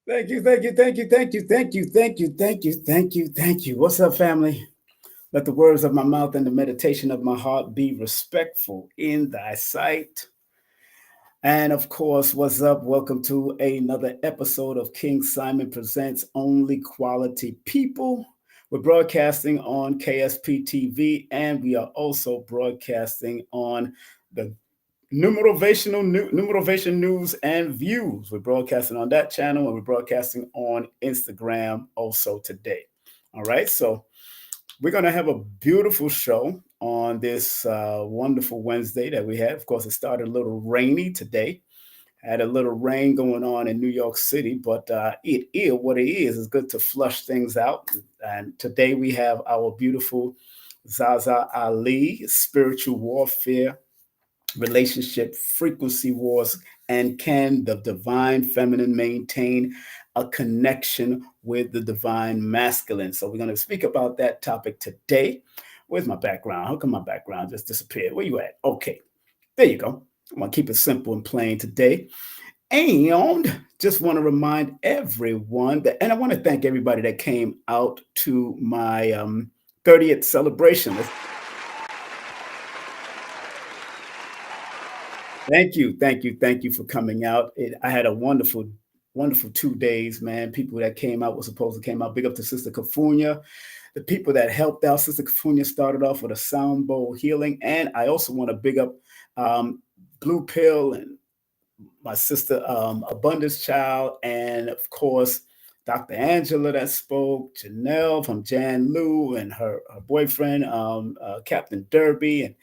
Thank you, thank you, thank you, thank you, thank you, thank you, thank you, thank you, thank you. What's up, family? Let the words of my mouth and the meditation of my heart be respectful in thy sight. And of course, what's up? Welcome to another episode of King Simon Presents Only Quality People. We're broadcasting on KSP TV, and we are also broadcasting on the Numerovation News and Views. We're broadcasting on that channel, and we're broadcasting on Instagram also today. All right, so we're going to have a beautiful show on this wonderful Wednesday that we had. Of course, it started a little rainy today. Had a little rain going on in New York City, but it is what it is. It's good to flush things out. And today we have our beautiful Zaza Ali, spiritual warfare, relationship frequency wars, and can the divine feminine maintain a connection with the divine masculine? So we're going to speak about that topic today. Where's my background? How come my background just disappeared? Where you at? Okay, there you go. I'm going to keep it simple and plain today. And just want to remind everyone that, and I want to thank everybody that came out to my 30th celebration. Thank you, thank you, thank you for coming out. I had a wonderful, wonderful 2 days, man. People that came out were supposed to came out. Big up to Sister Cafunia, the people that helped out. Sister Cafunia started off with a sound bowl healing, and I also want to big up Blue Pill and my sister Abundance Child, and of course Dr. Angela that spoke, Janelle from Jan Lou, and her boyfriend Captain Derby, and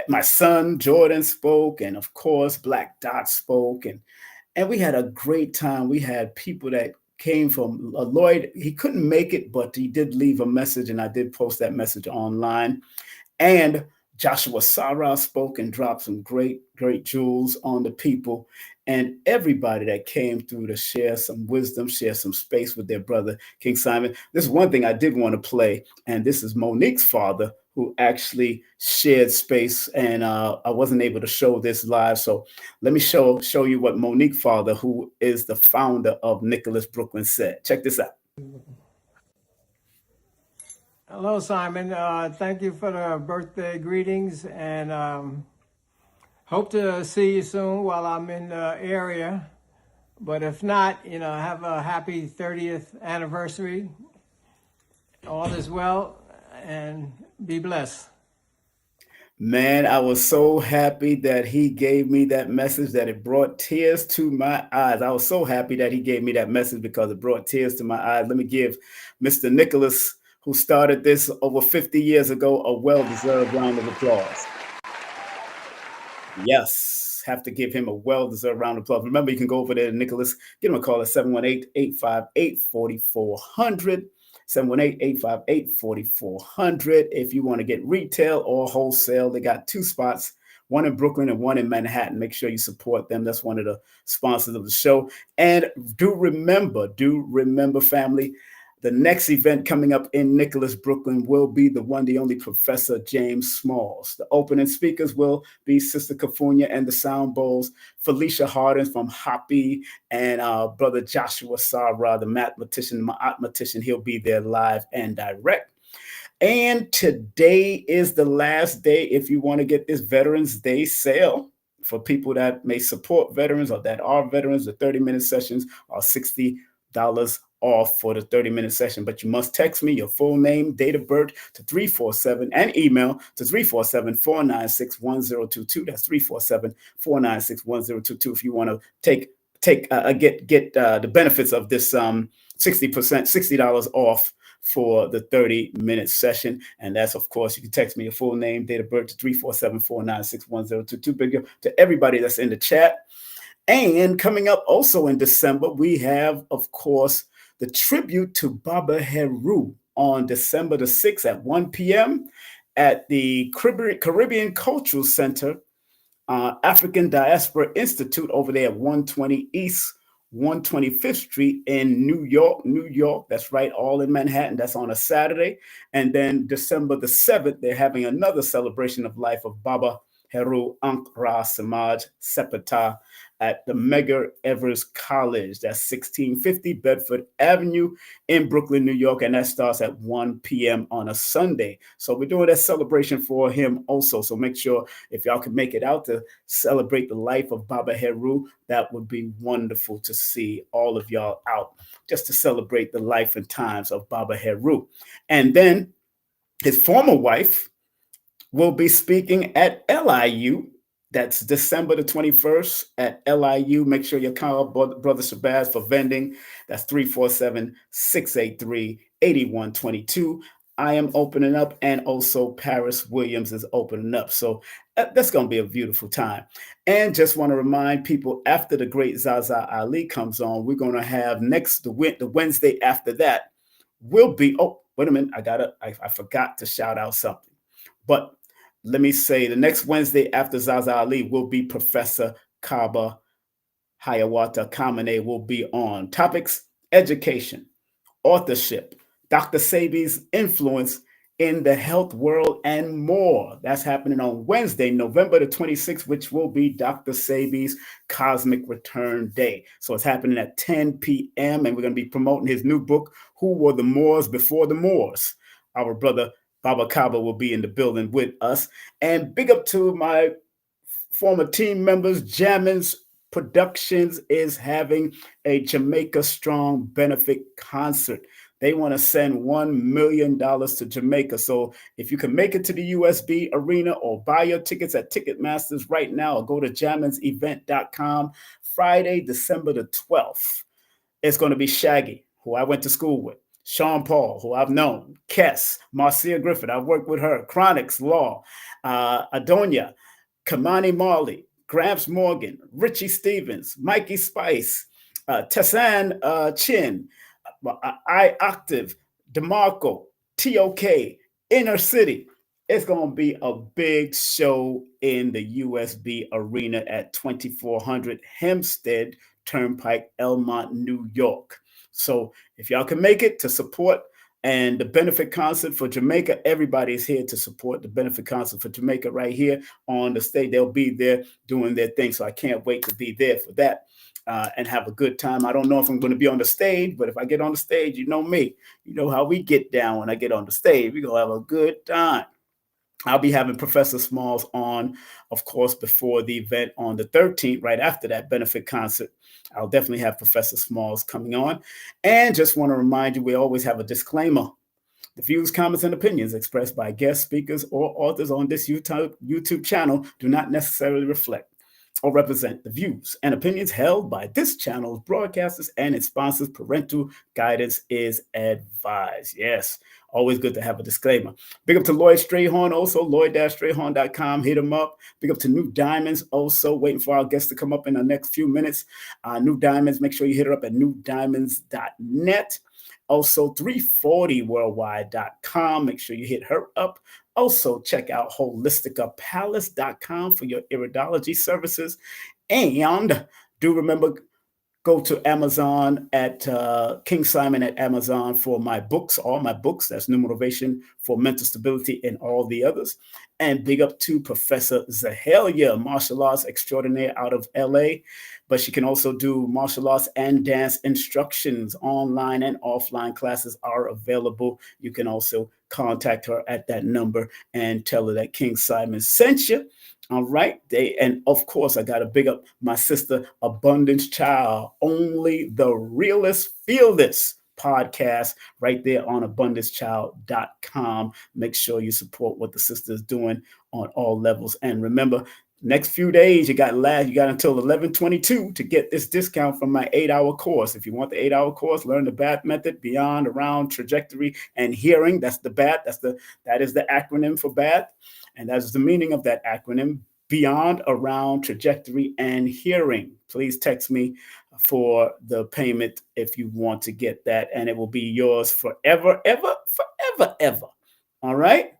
my son Jordan spoke, and of course Black Dot spoke, and we had a great time. We had people that came from Lloyd. He couldn't make it, but he did leave a message, and I did post that message online. And Joshua Sarah spoke and dropped some great, great jewels on the people, and everybody that came through to share some wisdom, share some space with their brother, King Simon. This is one thing I did want to play, and this is Monique's father who actually shared space, and I wasn't able to show this live. So let me show you what Monique father, who is the founder of Nicholas Brooklyn, said. Check this out. Hello, Simon. Thank you for the birthday greetings, and hope to see you soon while I'm in the area. But if not, have a happy 30th anniversary. All is well, and be blessed. Man, I was so happy that he gave me that message that it brought tears to my eyes. I was so happy that he gave me that message because it brought tears to my eyes. Let me give Mr. Nicholas, who started this over 50 years ago, a well-deserved round of applause. Yes, have to give him a well-deserved round of applause. Remember, you can go over there to Nicholas, give him a call at 718-858-4400. 718-858-4400. If you want to get retail or wholesale, they got two spots, one in Brooklyn and one in Manhattan. Make sure you support them. That's one of the sponsors of the show. And do remember, family, the next event coming up in Nicholas, Brooklyn will be the one, the only Professor James Smalls. The opening speakers will be Sister Cafunia and the Sound Bowls, Felicia Hardin from Hoppy, and Brother Joshua Sarra, the mathematician. He'll be there live and direct. And today is the last day if you want to get this Veterans Day sale. For people that may support veterans or that are veterans, the 30-minute sessions are $60 off for the 30-minute session, but you must text me your full name, date of birth to 347 and email to 347-496-1022. That's 347-496-1022 if you want to get the benefits of this $60 off for the 30-minute session. And that's, of course, you can text me your full name, date of birth to 347-496-1022. Big up to everybody that's in the chat. And coming up also in December, we have, of course, the tribute to Baba Heru on December the 6th at 1 p.m. at the Caribbean Cultural Center, African Diaspora Institute over there at 120 East 125th Street in New York. That's right, all in Manhattan. That's on a Saturday. And then December the 7th, they're having another celebration of life of Baba Heru Ankh Ra Samaj Sepata at the Medgar Evers College. That's 1650 Bedford Avenue in Brooklyn, New York. And that starts at 1 p.m. on a Sunday. So we're doing that celebration for him also. So make sure if y'all can make it out to celebrate the life of Baba Heru, that would be wonderful to see all of y'all out just to celebrate the life and times of Baba Heru. And then his former wife will be speaking at LIU. That's December the 21st at LIU. Make sure you call Brother Shabazz for vending. That's 347-683-8122. I am opening up, and also Paris Williams is opening up. So that's going to be a beautiful time. And just want to remind people, after the great Zaza Ali comes on, we're going to have the Wednesday after that will be, oh, wait a minute, I forgot to shout out something. But let me say, the next Wednesday after Zaza Ali will be Professor Kaba Hayawata Kamene will be on. Topics: education, authorship, Dr. Sebi's influence in the health world, and more. That's happening on Wednesday, November the 26th, which will be Dr. Sebi's Cosmic Return Day. So it's happening at 10 p.m. and we're going to be promoting his new book, Who Were the Moors Before the Moors. Our brother Baba Kaba will be in the building with us. And big up to my former team members. Jammin's Productions is having a Jamaica Strong benefit concert. They want to send $1 million to Jamaica. So if you can make it to the USB arena or buy your tickets at Ticketmasters right now, or go to jamminsevent.com. Friday, December the 12th, it's going to be Shaggy, who I went to school with, Sean Paul, who I've known, Kess, Marcia Griffith, I've worked with her, Chronix Law, Adonia, Kamani Marley, Gramps Morgan, Richie Stevens, Mikey Spice, Tessan Chin, I Octave, DeMarco, TOK, Inner City. It's going to be a big show in the USB arena at 2400 Hempstead Turnpike, Elmont, New York. So if y'all can make it to support and the benefit concert for Jamaica, everybody's here to support the benefit concert for Jamaica right here on the stage. They'll be there doing their thing. So I can't wait to be there for that. And have a good time. I don't know if I'm going to be on the stage, but if I get on the stage, you know me. You know how we get down when I get on the stage. We're going to have a good time. I'll be having Professor Smalls on, of course, before the event on the 13th, right after that benefit concert. I'll definitely have Professor Smalls coming on. And just want to remind you, we always have a disclaimer. The views, comments, and opinions expressed by guest speakers or authors on this YouTube channel do not necessarily reflect or represent the views and opinions held by this channel's broadcasters and its sponsors. Parental guidance is advised. Yes, always good to have a disclaimer. Big up to Lloyd Strayhorn, also Lloyd-Strayhorn.com. Hit him up. Big up to New Diamonds, also waiting for our guests to come up in the next few minutes. New Diamonds, make sure you hit her up at newdiamonds.net. Also, 340worldwide.com. Make sure you hit her up. Also, check out holisticapalace.com for your iridology services. And do remember, go to Amazon at King Simon at Amazon for my books, all my books. That's Numerovation for Mental Stability and all the others. And big up to Professor Zahalia, martial arts extraordinaire out of LA. But she can also do martial arts and dance instructions. Online and offline classes are available. You can also contact her at that number and tell her that King Simon sent you. All right. And of course, I got to big up my sister, Abundance Child. Only the realest feel this podcast right there on abundancechild.com. Make sure you support what the sister is doing on all levels. And remember, next few days, you got until 11/22 to get this discount from my 8-hour course. If you want the 8-hour course, learn the BAT method, beyond, around, trajectory, and hearing. That's the BAT. That is the acronym for BAT. And that's the meaning of that acronym: beyond, around, trajectory, and hearing. Please text me for the payment if you want to get that, and it will be yours forever, ever, forever, ever. All right?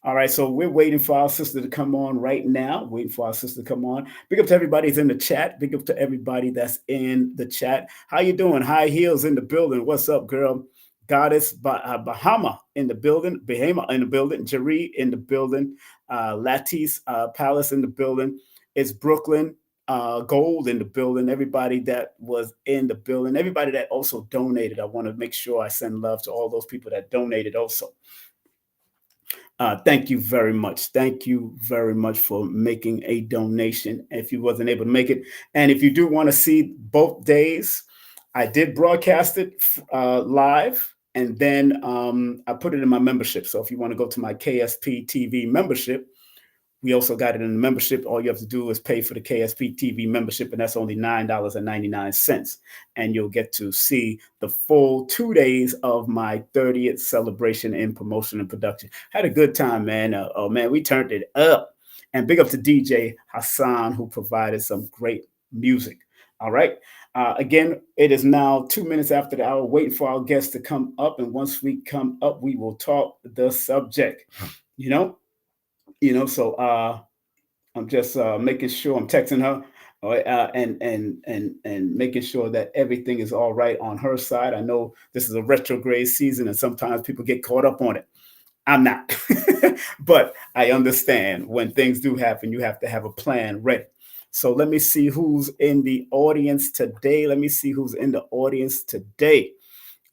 All right, so we're waiting for our sister to come on right now. Big up to everybody that's in the chat. Big up to everybody that's in the chat. How you doing? High Heels in the building. What's up, girl? Goddess Bahama in the building. Bahama in the building. Jeree in the building. Lattice Palace in the building. It's Brooklyn. Gold in the building, everybody that was in the building, everybody that also donated. I want to make sure I send love to all those people that donated also. Thank you very much. Thank you very much for making a donation if you wasn't able to make it. And if you do want to see both days, I did broadcast it live, and then I put it in my membership. So if you want to go to my KSP TV membership, we also got it in the membership. All you have to do is pay for the KSP TV membership, and that's only $9.99. And you'll get to see the full 2 days of my 30th celebration in promotion and production. Had a good time, man. Oh, man, we turned it up. And big up to DJ Hassan, who provided some great music. All right. Again, it is now 2 minutes after the hour, waiting for our guests to come up. And once we come up, we will talk the subject, so I'm just making sure I'm texting her and making sure that everything is all right on her side. I know this is a retrograde season and sometimes people get caught up on it. I'm not, but I understand when things do happen, you have to have a plan ready. So let me see who's in the audience today.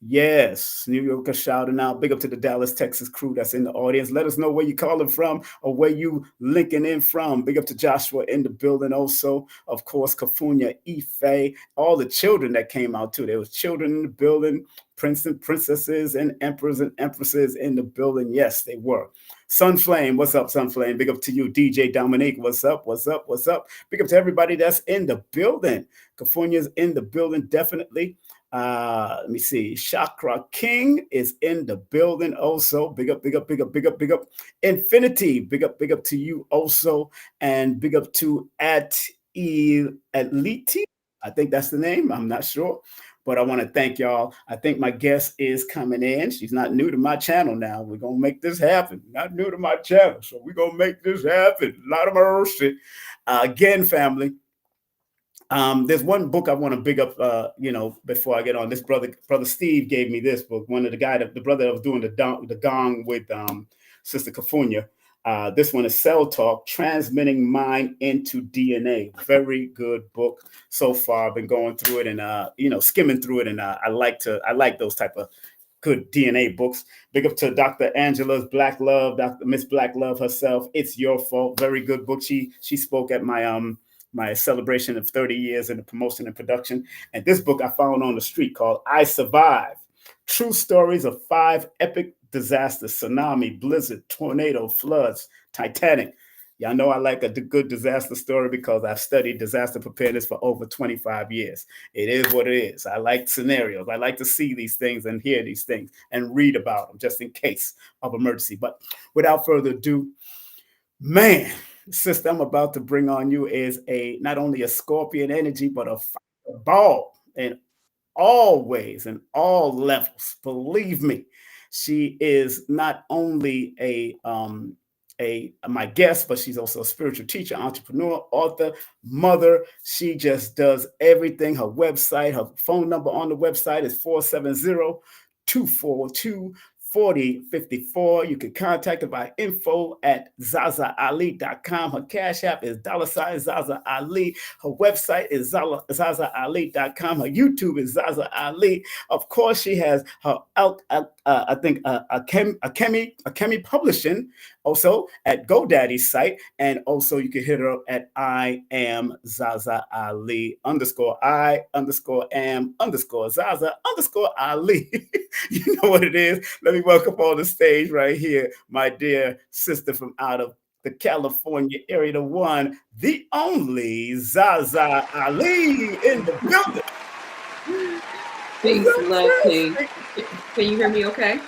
Yes, New Yorker shouting out. Big up to the Dallas, Texas crew that's in the audience. Let us know where you calling from or where you linking in from. Big up to Joshua in the building also. Of course, Kafunya, Ife, all the children that came out too. There was children in the building, prince and princesses and emperors and empresses in the building. Yes, they were. Sunflame, what's up, Sunflame? Big up to you. DJ Dominique, what's up? Big up to everybody that's in the building. Kafunya's in the building, definitely. Let me see. Chakra King is in the building also. Big up. Infinity, big up to you also. And big up to Atleti. I think that's the name. I'm not sure. But I want to thank y'all. I think my guest is coming in. She's not new to my channel now. We're going to make this happen. Not new to my channel. So we're going to make this happen. A lot of mercy. Again, family. There's one book I want to big up, before I get on. This brother Steve gave me this book. One of the brother that was doing the gong with Sister Kafunya. This one is Cell Talk, Transmitting Mind into DNA. Very good book so far. I've been going through it and skimming through it, and I like those type of good DNA books. Big up to Dr. Angela's Black Love, Dr. Miss Black Love herself. It's Your Fault. Very good book. She spoke at my celebration of 30 years in the promotion and production. And this book I found on the street called I Survived. True stories of 5 epic disasters: tsunami, blizzard, tornado, floods, Titanic. Y'all know I like a good disaster story because I've studied disaster preparedness for over 25 years. It is what it is. I like scenarios. I like to see these things and hear these things and read about them just in case of emergency. But without further ado, man, sister, I'm about to bring on you is not only a Scorpion energy, but a fireball in all ways and all levels. Believe me, she is not only my guest, but she's also a spiritual teacher, entrepreneur, author, mother. She just does everything. Her website, her phone number on the website is 470-242-4054. You can contact her by info@zazaali.com. Her cash app is $Zaza Ali. Her website is zazaali.com. Her YouTube is Zaza Ali. Of course, she has her Akemi Publishing also at GoDaddy's site. And also you can hit her up at I am Zaza Ali _am_Zaza_Ali. You know what it is. Let me welcome on the stage right here, my dear sister from out of the California area, the one, the only Zaza Ali in the building. Peace, love, King. Can you hear me okay?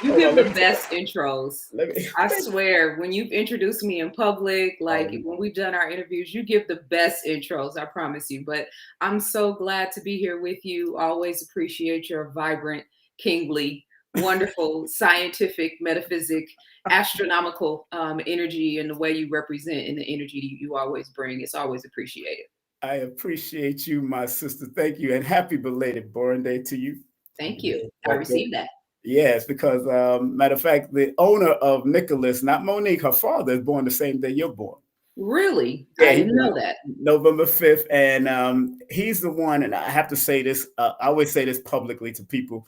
You give the best intros. I swear, when you've introduced me in public, like when we've done our interviews, you give the best intros, I promise you. But I'm so glad to be here with you. Always appreciate your vibrant, kingly, wonderful, scientific, metaphysic, astronomical energy and the way you represent and the energy you always bring. It's always appreciated. I appreciate you, my sister. Thank you. And happy belated born day to you. Thank you. I received that. Yes, because matter of fact, the owner of Nicholas, not Monique, her father is born the same day you're born. Really? Yeah, I didn't know that. November 5th. And he's the one, and I have to say this, I always say this publicly to people.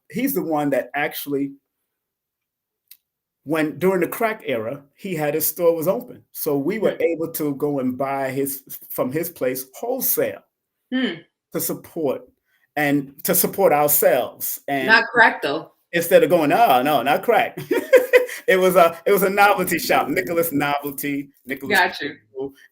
He's the one that actually, when during the crack era, he had his store was open. So we were able to go and buy from his place wholesale to support ourselves. And Not crack though. instead of going, oh no, not crack. it was a novelty shop, Nicholas. Got you.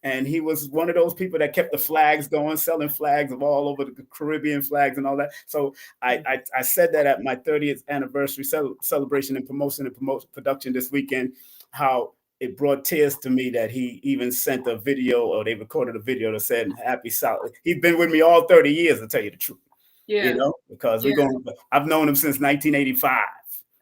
And he was one of those people that kept the flags going, selling flags of all over the Caribbean flags and all that. So I said that at my 30th anniversary celebration and production this weekend, how it brought tears to me that he even sent a video, or they recorded a video that said happy South. He's been with me all 30 years, to tell you the truth. Yeah. Because I've known him since 1985.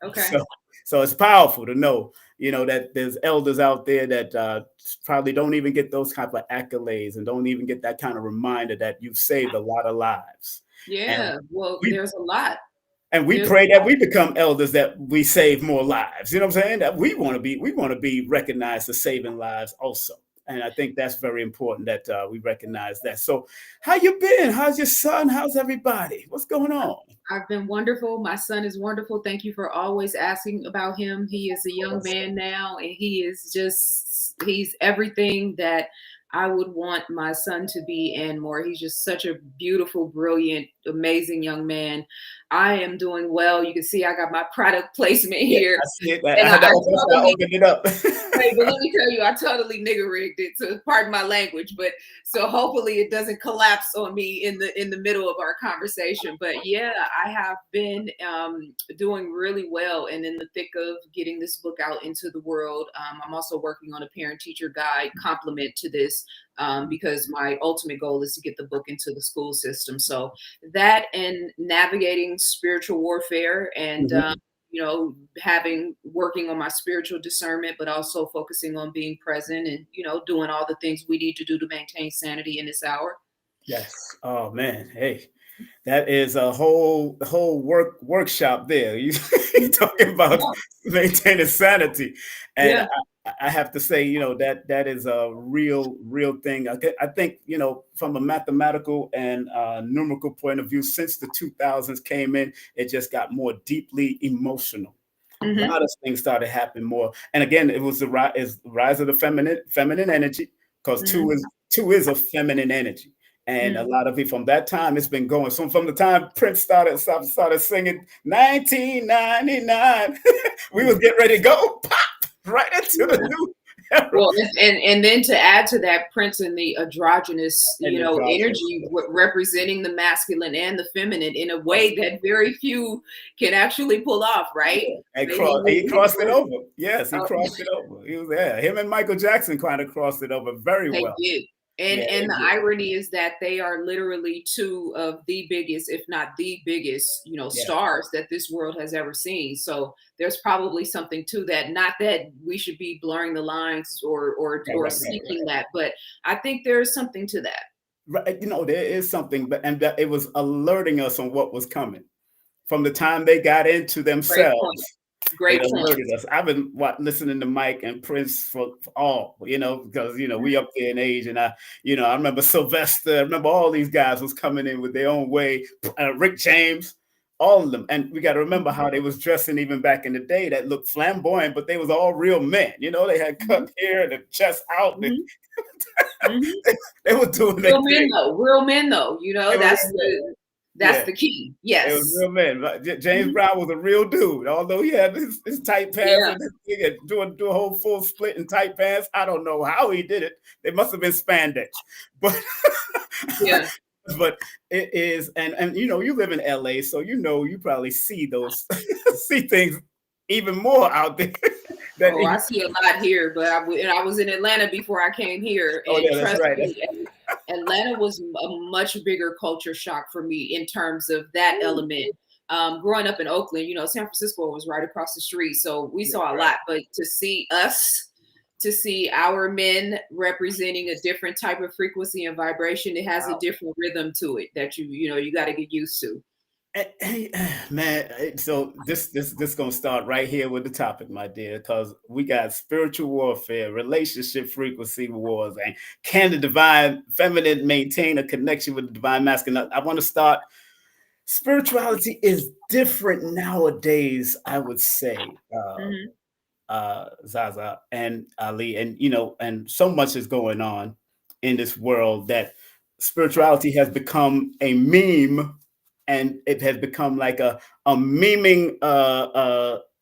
Okay. So it's powerful to know, that there's elders out there that probably don't even get those type of accolades and don't even get that kind of reminder that you've saved a lot of lives. Yeah. There's a lot. And we pray that we become elders, that we save more lives. You know what I'm saying? That we want to be recognized as saving lives also. And I think that's very important that we recognize that. So how you been? How's your son? How's everybody? What's going on? I've been wonderful. My son is wonderful. Thank you for always asking about him. He is a young man now, and he's everything that I would want my son to be and more. He's just such a beautiful, brilliant, amazing young man. I am doing well. You can see I got my product placement here. I see it. I opened it up. Hey, but let me tell you, I totally nigger rigged it, so pardon my language. But so hopefully it doesn't collapse on me in the middle of our conversation. But yeah, I have been doing really well and in the thick of getting this book out into the world. I'm also working on a parent-teacher guide complement to this because my ultimate goal is to get the book into the school system. So that and navigating spiritual warfare and working on my spiritual discernment, but also focusing on being present and, doing all the things we need to do to maintain sanity in this hour. Yes. Oh man. Hey, that is a whole workshop there. You talking about maintaining sanity. And I have to say, that is a real thing. I think, from a mathematical and numerical point of view, since the 2000s came in, it just got more deeply emotional. A lot of things started happening more. And again, it was the rise of the feminine energy, because two is a feminine energy. And a lot of it from that time, it's been going. So from the time Prince started singing 1999, we was getting ready to go pop right into the new era. Well, and then to add to that, Prince and the androgynous, energy representing the masculine and the feminine in a way that very few can actually pull off, right? And he crossed it over. Yes, he crossed it over. He was there. Him and Michael Jackson kind of crossed it over very well. They did. And the irony is that they are literally two of the biggest, if not the biggest, stars that this world has ever seen. So there's probably something to that. Not that we should be blurring the lines or seeking that, but I think there's something to that. Right. There is something, but that it was alerting us on what was coming from the time they got into themselves. Great point. Us. I've been listening to Mike and Prince for all, because we up there in age, and I remember Sylvester, I remember all these guys was coming in with their own way, Rick James, all of them, and we got to remember how they was dressing even back in the day that looked flamboyant, but they was all real men. They had cut hair, the chest out. They were doing real men though. That's the key. Yes. It was real men. James Brown was a real dude, although he had his tight pants and doing a whole full split in tight pants. I don't know how he did it. They must have been spandex. But but it is, and you live in LA, so you probably see see things even more out there. I see a lot here, but I was in Atlanta before I came here. And that's right. Atlanta was a much bigger culture shock for me in terms of that element. Growing up in Oakland, San Francisco was right across the street, so we saw a lot. But to see our men representing a different type of frequency and vibration, it has a different rhythm to it that you got to get used to. Man, so this gonna start right here with the topic, my dear, because we got spiritual warfare, relationship frequency wars, and can the divine feminine maintain a connection with the divine masculine? I want to start. Spirituality is different nowadays, I would say. Mhm. Zaza and Ali, and and so much is going on in this world that spirituality has become a meme, and it has become like a memeing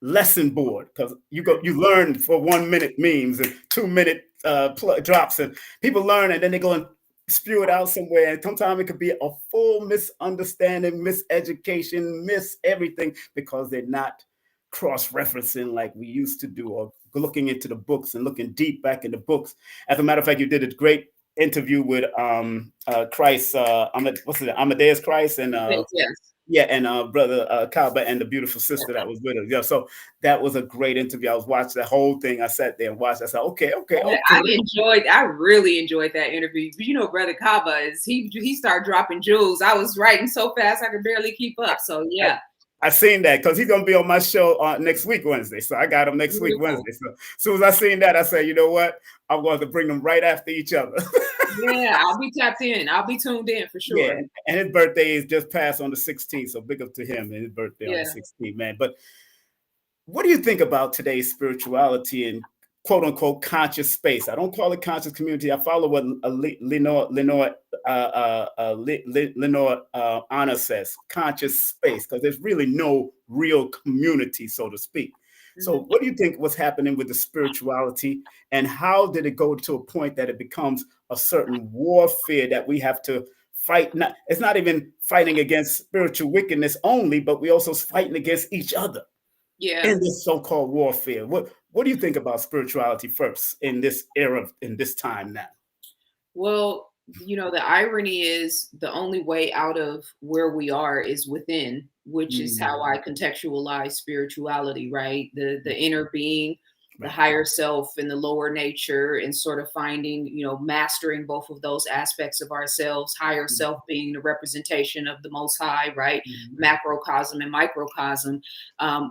lesson board because you learn for 1 minute memes and 2 minute drops, and people learn and then they go and spew it out somewhere, and sometimes it could be a full misunderstanding, miseducation, miss everything because they're not cross-referencing like we used to do, or looking into the books and looking deep back in the books. As a matter of fact, you did a great interview with Christ, what's it, Amadeus Christ, and Yes, yes. yeah, and brother Kalba and the beautiful sister that was with us. Yeah, so that was a great interview. I was watching the whole thing. I sat there and watched. I said, okay, okay, okay. I really enjoyed that interview. You know, Brother Kaba he started dropping jewels. I was writing so fast I could barely keep up. So yeah. I seen that because he's gonna be on my show next week Wednesday. So I got him next week Wednesday. So as soon as I seen that, I said, you know what? I'm going to bring them right after each other. Yeah, I'll be tapped in. I'll be tuned in for sure. Yeah, and his birthday is just passed on the 16th. So big up to him and his birthday on the 16th, man. But what do you think about today's spirituality and quote unquote conscious space? I don't call it conscious community. I follow what Lenore Anna says, conscious space, because there's really no real community, so to speak. So what do you think was happening with the spirituality, and how did it go to a point that it becomes a certain warfare that we have to fight? It's not even fighting against spiritual wickedness only, but we also fighting against each other. Yeah. In this so-called warfare. What do you think about spirituality first in this era, in this time now? Well, you know, the irony is the only way out of where we are is within, which is how I contextualize spirituality, right? The inner being, the higher self and the lower nature, and sort of finding, you know, mastering both of those aspects of ourselves, higher self being the representation of the most high, right? Macrocosm and microcosm.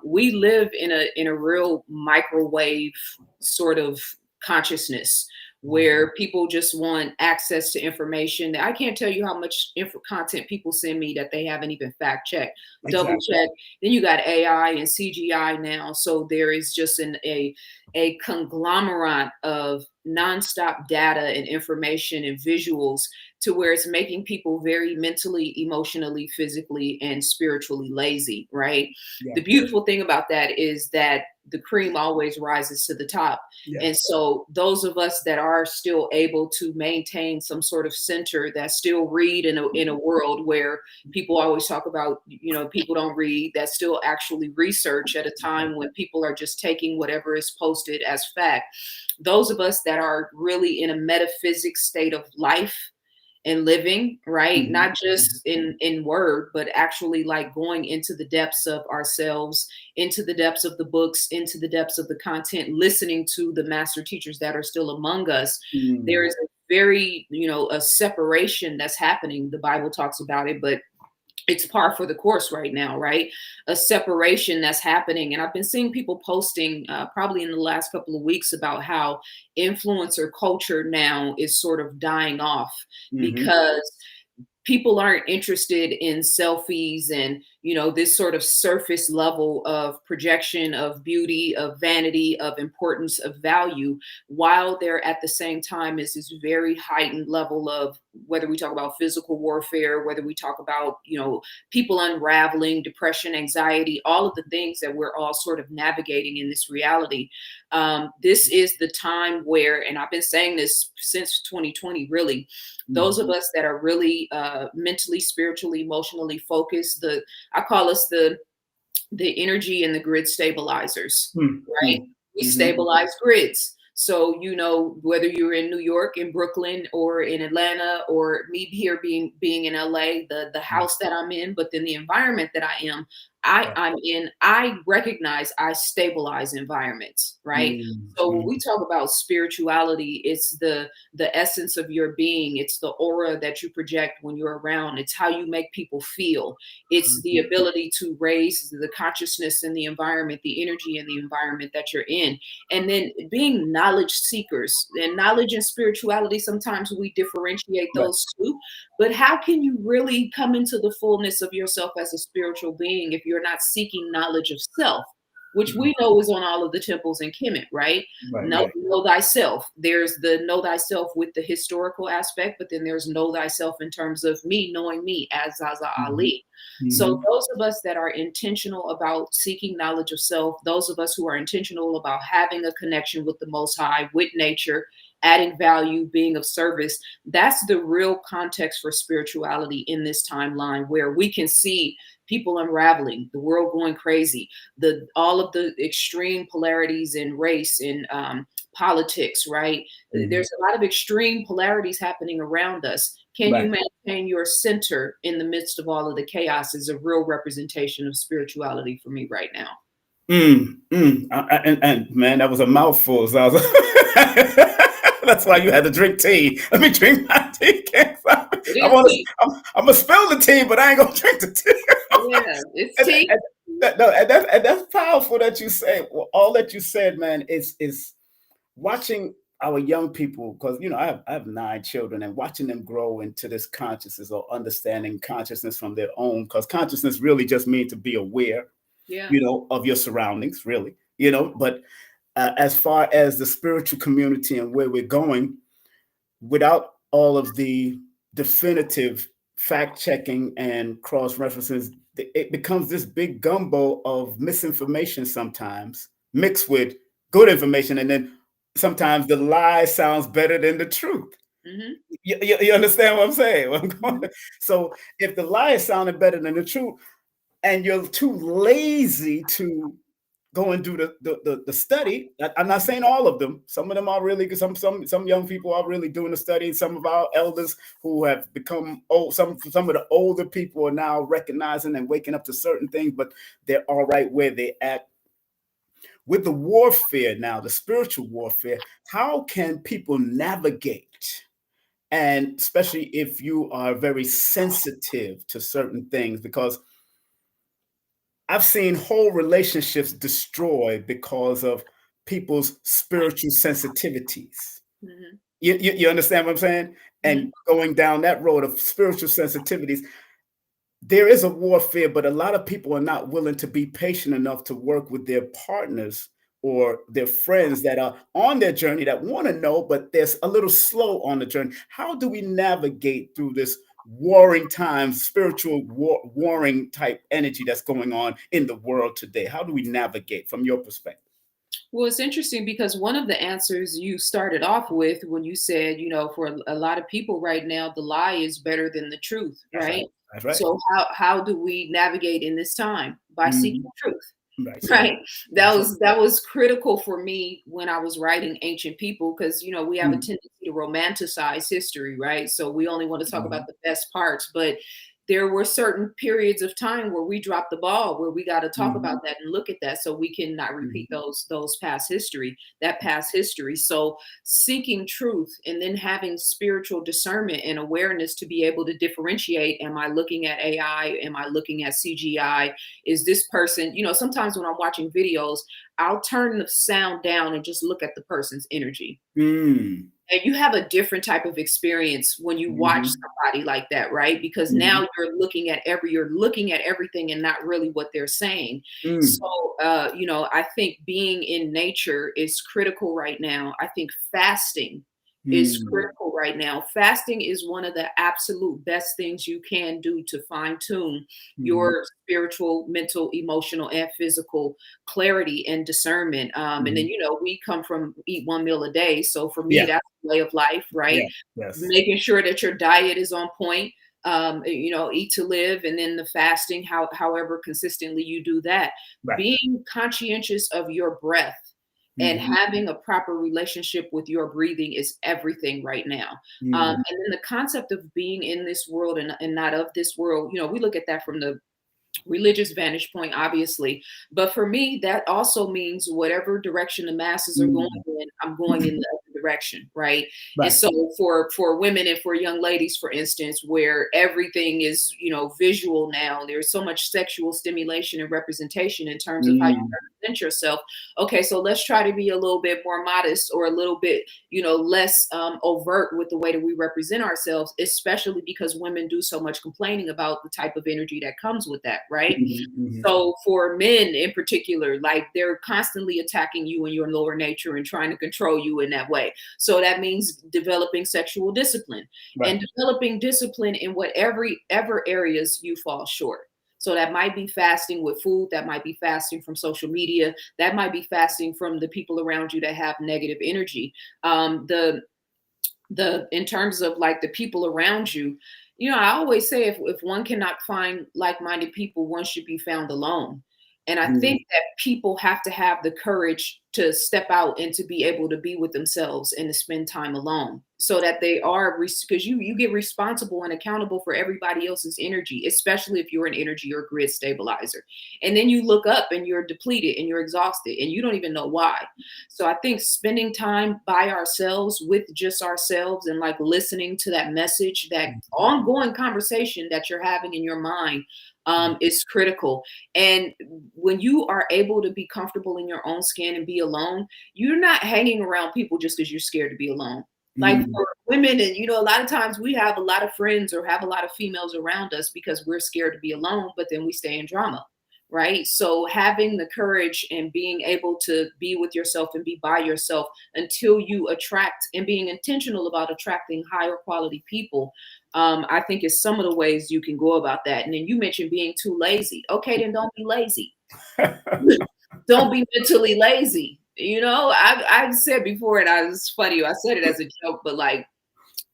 We live in a real microwave sort of consciousness where people just want access to information. I can't tell you how much content people send me that they haven't even fact checked, double check. Then you got AI and CGI now. So there is just a conglomerate of nonstop data and information and visuals to where it's making people very mentally, emotionally, physically, and spiritually lazy, right? Yeah. The beautiful thing about that is that the cream always rises to the top. Yeah. And so those of us that are still able to maintain some sort of center, that still read in a world where people always talk about, you know, people don't read, that still actually research at a time when people are just taking whatever is posted as fact. Those of us that are really in a metaphysic state of life and living, right? Not just in word, but actually like going into the depths of ourselves, into the depths of the books, into the depths of the content, listening to the master teachers that are still among us. There is a very, you know, a separation that's happening. The Bible talks about it, but it's par for the course right now, right? A separation that's happening. And I've been seeing people posting probably in the last couple of weeks about how influencer culture now is sort of dying off because people aren't interested in selfies and, you know, this sort of surface level of projection of beauty, of vanity, of importance, of value, while there at the same time is this very heightened level of, whether we talk about physical warfare, whether we talk about, you know, people unraveling, depression, anxiety, all of the things that we're all sort of navigating in this reality. This is the time where, and I've been saying this since 2020, really, those of us that are really mentally, spiritually, emotionally focused, I call us the energy and the grid stabilizers, right? We stabilize grids. So, you know, whether you're in New York, in Brooklyn, or in Atlanta, or me here being in LA, the house that I'm in, but then the environment that I am, I recognize I stabilize environments, right? So when we talk about spirituality, it's the essence of your being. It's the aura that you project when you're around. It's how you make people feel. It's the ability to raise the consciousness in the environment, the energy in the environment that you're in. And then being knowledge seekers, and knowledge and spirituality, sometimes we differentiate those two. But how can you really come into the fullness of yourself as a spiritual being if you're not seeking knowledge of self, which we know is on all of the temples in Kemet, right? Know thyself. There's the know thyself with the historical aspect, but then there's know thyself in terms of me knowing me as Zaza Ali. So those of us that are intentional about seeking knowledge of self, those of us who are intentional about having a connection with the Most High, with nature, adding value, being of service, that's the real context for spirituality in this timeline, where we can see people unraveling, the world going crazy, all of the extreme polarities in race and politics, right? There's a lot of extreme polarities happening around us. Can you maintain your center in the midst of all of the chaos is a real representation of spirituality for me right now. And man, that was a mouthful, Zaza. That's why you had to drink tea. Let me drink my tea. I'm gonna spill the tea, but I ain't gonna drink the tea. Yeah, it's tea. And that's powerful that you say. Well, all that you said, man, is watching our young people, because I have 9 children, and watching them grow into this consciousness or understanding consciousness from their own, because consciousness really just means to be aware, of your surroundings, really, but as far as the spiritual community and where we're going, without all of the definitive fact checking and cross references, it becomes this big gumbo of misinformation sometimes mixed with good information. And then sometimes the lie sounds better than the truth. You understand what I'm saying? So if the lie is sounding better than the truth, and you're too lazy to go and do the study. I'm not saying all of them. Some of them are really good. Some young people are really doing the study. Some of our elders who have become old, some of the older people are now recognizing and waking up to certain things, but they're all right where they're at. With the warfare now, the spiritual warfare, how can people navigate? And especially if you are very sensitive to certain things, because I've seen whole relationships destroyed because of people's spiritual sensitivities. You understand what I'm saying? And going down that road of spiritual sensitivities, there is a warfare, but a lot of people are not willing to be patient enough to work with their partners or their friends that are on their journey that want to know, but they're a little slow on the journey. How do we navigate through this warring times, spiritual warring type energy that's going on in the world today? How do we navigate from your perspective? Well, it's interesting because one of the answers you started off with when you said, for a lot of people right now, the lie is better than the truth, right? That's right. So how do we navigate in this time? By seeking truth. Right. That was critical for me when I was writing Ancient People, because we have a tendency to romanticize history, right? So we only want to talk about the best parts, but there were certain periods of time where we dropped the ball, where we got to talk about that and look at that so we can not repeat that past history. So seeking truth and then having spiritual discernment and awareness to be able to differentiate. Am I looking at AI? Am I looking at CGI? Is this person, sometimes when I'm watching videos, I'll turn the sound down and just look at the person's energy. And you have a different type of experience when you watch somebody like that, right? Because now you're looking at everything and not really what they're saying. So, I think being in nature is critical right now. I think fasting is critical right now. Fasting is one of the absolute best things you can do to fine tune your spiritual, mental, emotional, and physical clarity and discernment. And then, we come from eat one meal a day. So for me, that's a way of life, right? Making sure that your diet is on point. Eat to live, and then the fasting, however consistently you do that. Being conscientious of your breath and having a proper relationship with your breathing is everything right now. And then the concept of being in this world and not of this world, we look at that from the religious vantage point, obviously. But for me, that also means whatever direction the masses are going in, I'm going in the other direction, right? And so for women and for young ladies, for instance, where everything is, visual now, there's so much sexual stimulation and representation in terms of how you represent yourself. Okay, so let's try to be a little bit more modest, or a little bit, less overt with the way that we represent ourselves, especially because women do so much complaining about the type of energy that comes with that, right? So for men in particular, like, they're constantly attacking you in your lower nature and trying to control you in that way. So that means developing sexual discipline, and developing discipline in whatever areas you fall short. So that might be fasting with food, that might be fasting from social media, that might be fasting from the people around you that have negative energy. In terms of like the people around you, I always say, if one cannot find like-minded people, one should be found alone. And I think that people have to have the courage to step out and to be able to be with themselves and to spend time alone, so that they are, because you get responsible and accountable for everybody else's energy, especially if you're an energy or grid stabilizer. And then you look up and you're depleted and you're exhausted and you don't even know why. So I think spending time by ourselves, with just ourselves, and like listening to that message, that ongoing conversation that you're having in your mind, is critical. And when you are able to be comfortable in your own skin and be alone, you're not hanging around people just because you're scared to be alone. Like for women, and a lot of times we have a lot of friends or have a lot of females around us because we're scared to be alone, but then we stay in drama, right? So having the courage and being able to be with yourself and be by yourself until you attract, and being intentional about attracting higher quality people, I think is some of the ways you can go about that. And then you mentioned being too lazy. Okay, then don't be lazy. Don't be mentally lazy. I've said before, and I was funny, I said it as a joke, but like,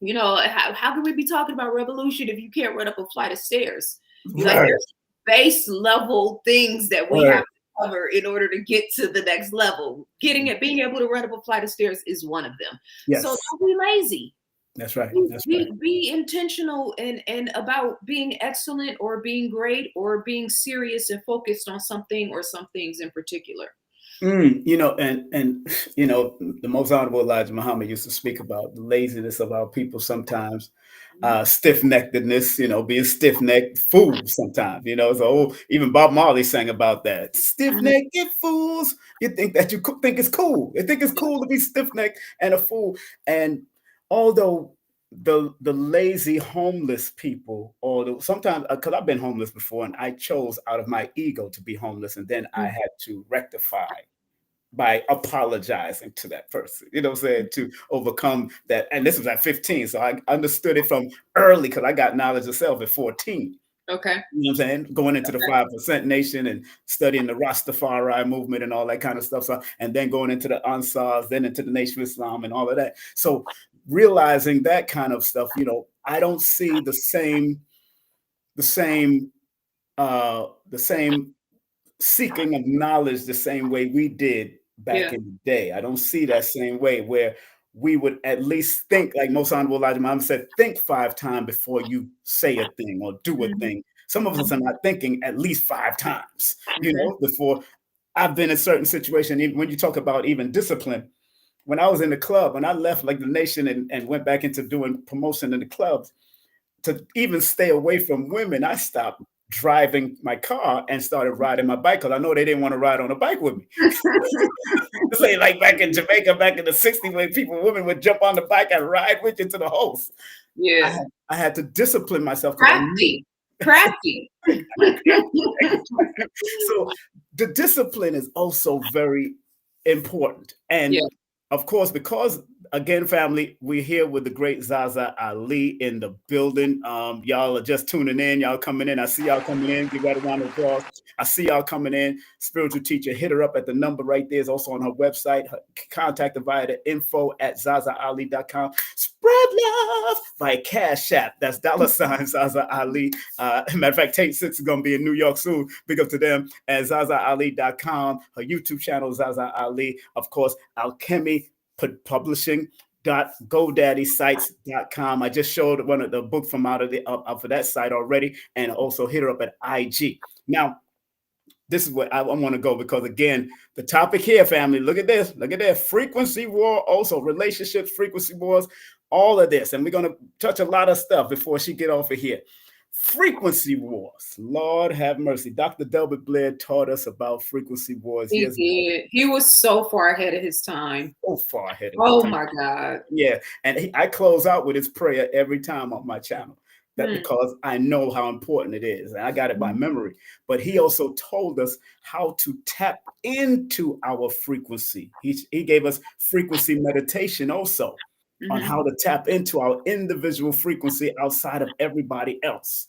how can we be talking about revolution if you can't run up a flight of stairs? Like, there's base level things that we have to cover in order to get to the next level. Being able to run up a flight of stairs is one of them. So don't be lazy. That's right. Be intentional and about being excellent, or being great, or being serious and focused on something or some things in particular. And the most honorable Elijah Muhammad used to speak about the laziness of our people sometimes, stiff-neckedness, being stiff-necked fools sometimes, so even Bob Marley sang about that. Stiff-necked fools. You think that you think it's cool. You think it's cool to be stiff-necked and a fool. And although the lazy homeless people, or sometimes, because I've been homeless before, and I chose out of my ego to be homeless, and then I had to rectify by apologizing to that person, to overcome that. And this was at 15, so I understood it from early, because I got knowledge of self at 14. Okay. You know what I'm saying? Going into the 5% Nation and studying the Rastafari movement and all that kind of stuff. So, and then going into the Ansars, then into the Nation of Islam and all of that. So realizing that kind of stuff, I don't see the same seeking of knowledge the same way we did back in the day. I don't see that same way, where we would at least think, like most honorable Elijah Muhammad said, think 5 times before you say a thing or do a thing. Some of us are not thinking at least 5 times, before. I've been in certain situations, even when you talk about even discipline. When I was in the club, when I left like the Nation and went back into doing promotion in the clubs, to even stay away from women, I stopped driving my car and started riding my bike, because I know they didn't want to ride on a bike with me. It's like back in Jamaica, back in the 60s, when women would jump on the bike and ride with you to the host. Yeah. I had to discipline myself. Crafty. So the discipline is also very important. And of course, because again, family, we're here with the great Zaza Ali in the building. Y'all are just tuning in. Y'all coming in. I see y'all coming in. Give that a round of applause. I see y'all coming in. Spiritual teacher, hit her up at the number right there. It's also on her website. Contact her via the info@zazaali.com. Spread love via Cash App. That's $ Zaza Ali. Matter of fact, Tate Six is going to be in New York soon. Big up to them at zazaali.com. Her YouTube channel, Zaza Ali. Of course, Alchemy Publishing, GoDaddySites.com. I just showed one of the book from out of that site already, and also hit her up at IG. Now, this is what I want to go, because again, the topic here, family, look at this, frequency war, also relationships, frequency wars, all of this. And we're going to touch a lot of stuff before she get off of here. Frequency wars, Lord have mercy. Dr. Delbert Blair taught us about frequency wars. He did. He was so far ahead of his time. So far ahead of his time. My God. Yeah. And I close out with his prayer every time on my channel. That because I know how important it is. And I got it by memory. But he also told us how to tap into our frequency. He gave us frequency meditation also on how to tap into our individual frequency outside of everybody else.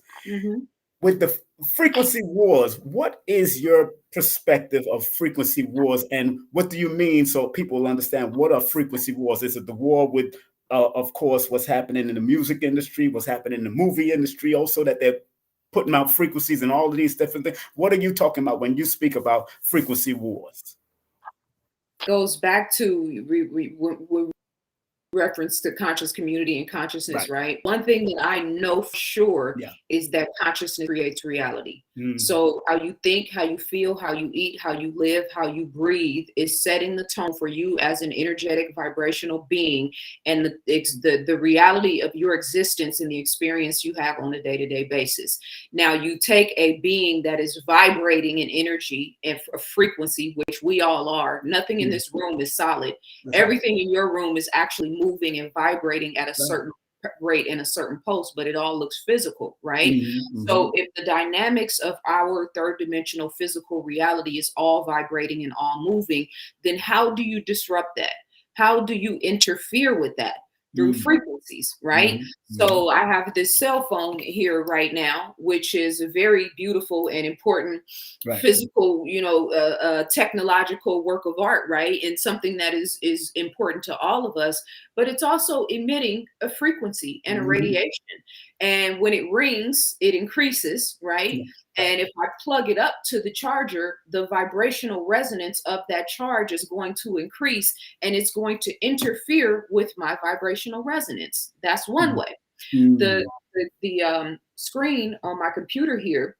With the frequency wars, what is your perspective of frequency wars, and what do you mean, so people will understand what are frequency wars? Is it the war with of course, what's happening in the music industry, what's happening in the movie industry, also that they're putting out frequencies and all of these different things? What are you talking about when you speak about frequency wars? Goes back to reference to conscious community and consciousness, right? One thing that I know for sure is that consciousness creates reality. So how you think, how you feel, how you eat, how you live, how you breathe is setting the tone for you as an energetic vibrational being, and the reality of your existence and the experience you have on a day-to-day basis. Now you take a being that is vibrating in energy and a frequency, which we all are. Nothing in this room is solid. Everything in your room is actually moving and vibrating at a certain rate in a certain pulse, but it all looks physical, right? So if the dynamics of our third dimensional physical reality is all vibrating and all moving, then how do you disrupt that? How do you interfere with that? Through frequencies, right? So I have this cell phone here right now, which is a very beautiful and important physical, technological work of art, right? And something that is important to all of us, but it's also emitting a frequency and a radiation. And when it rings, it increases, right? And if I plug it up to the charger, the vibrational resonance of that charge is going to increase, and it's going to interfere with my vibrational resonance. That's one way. The screen on my computer here,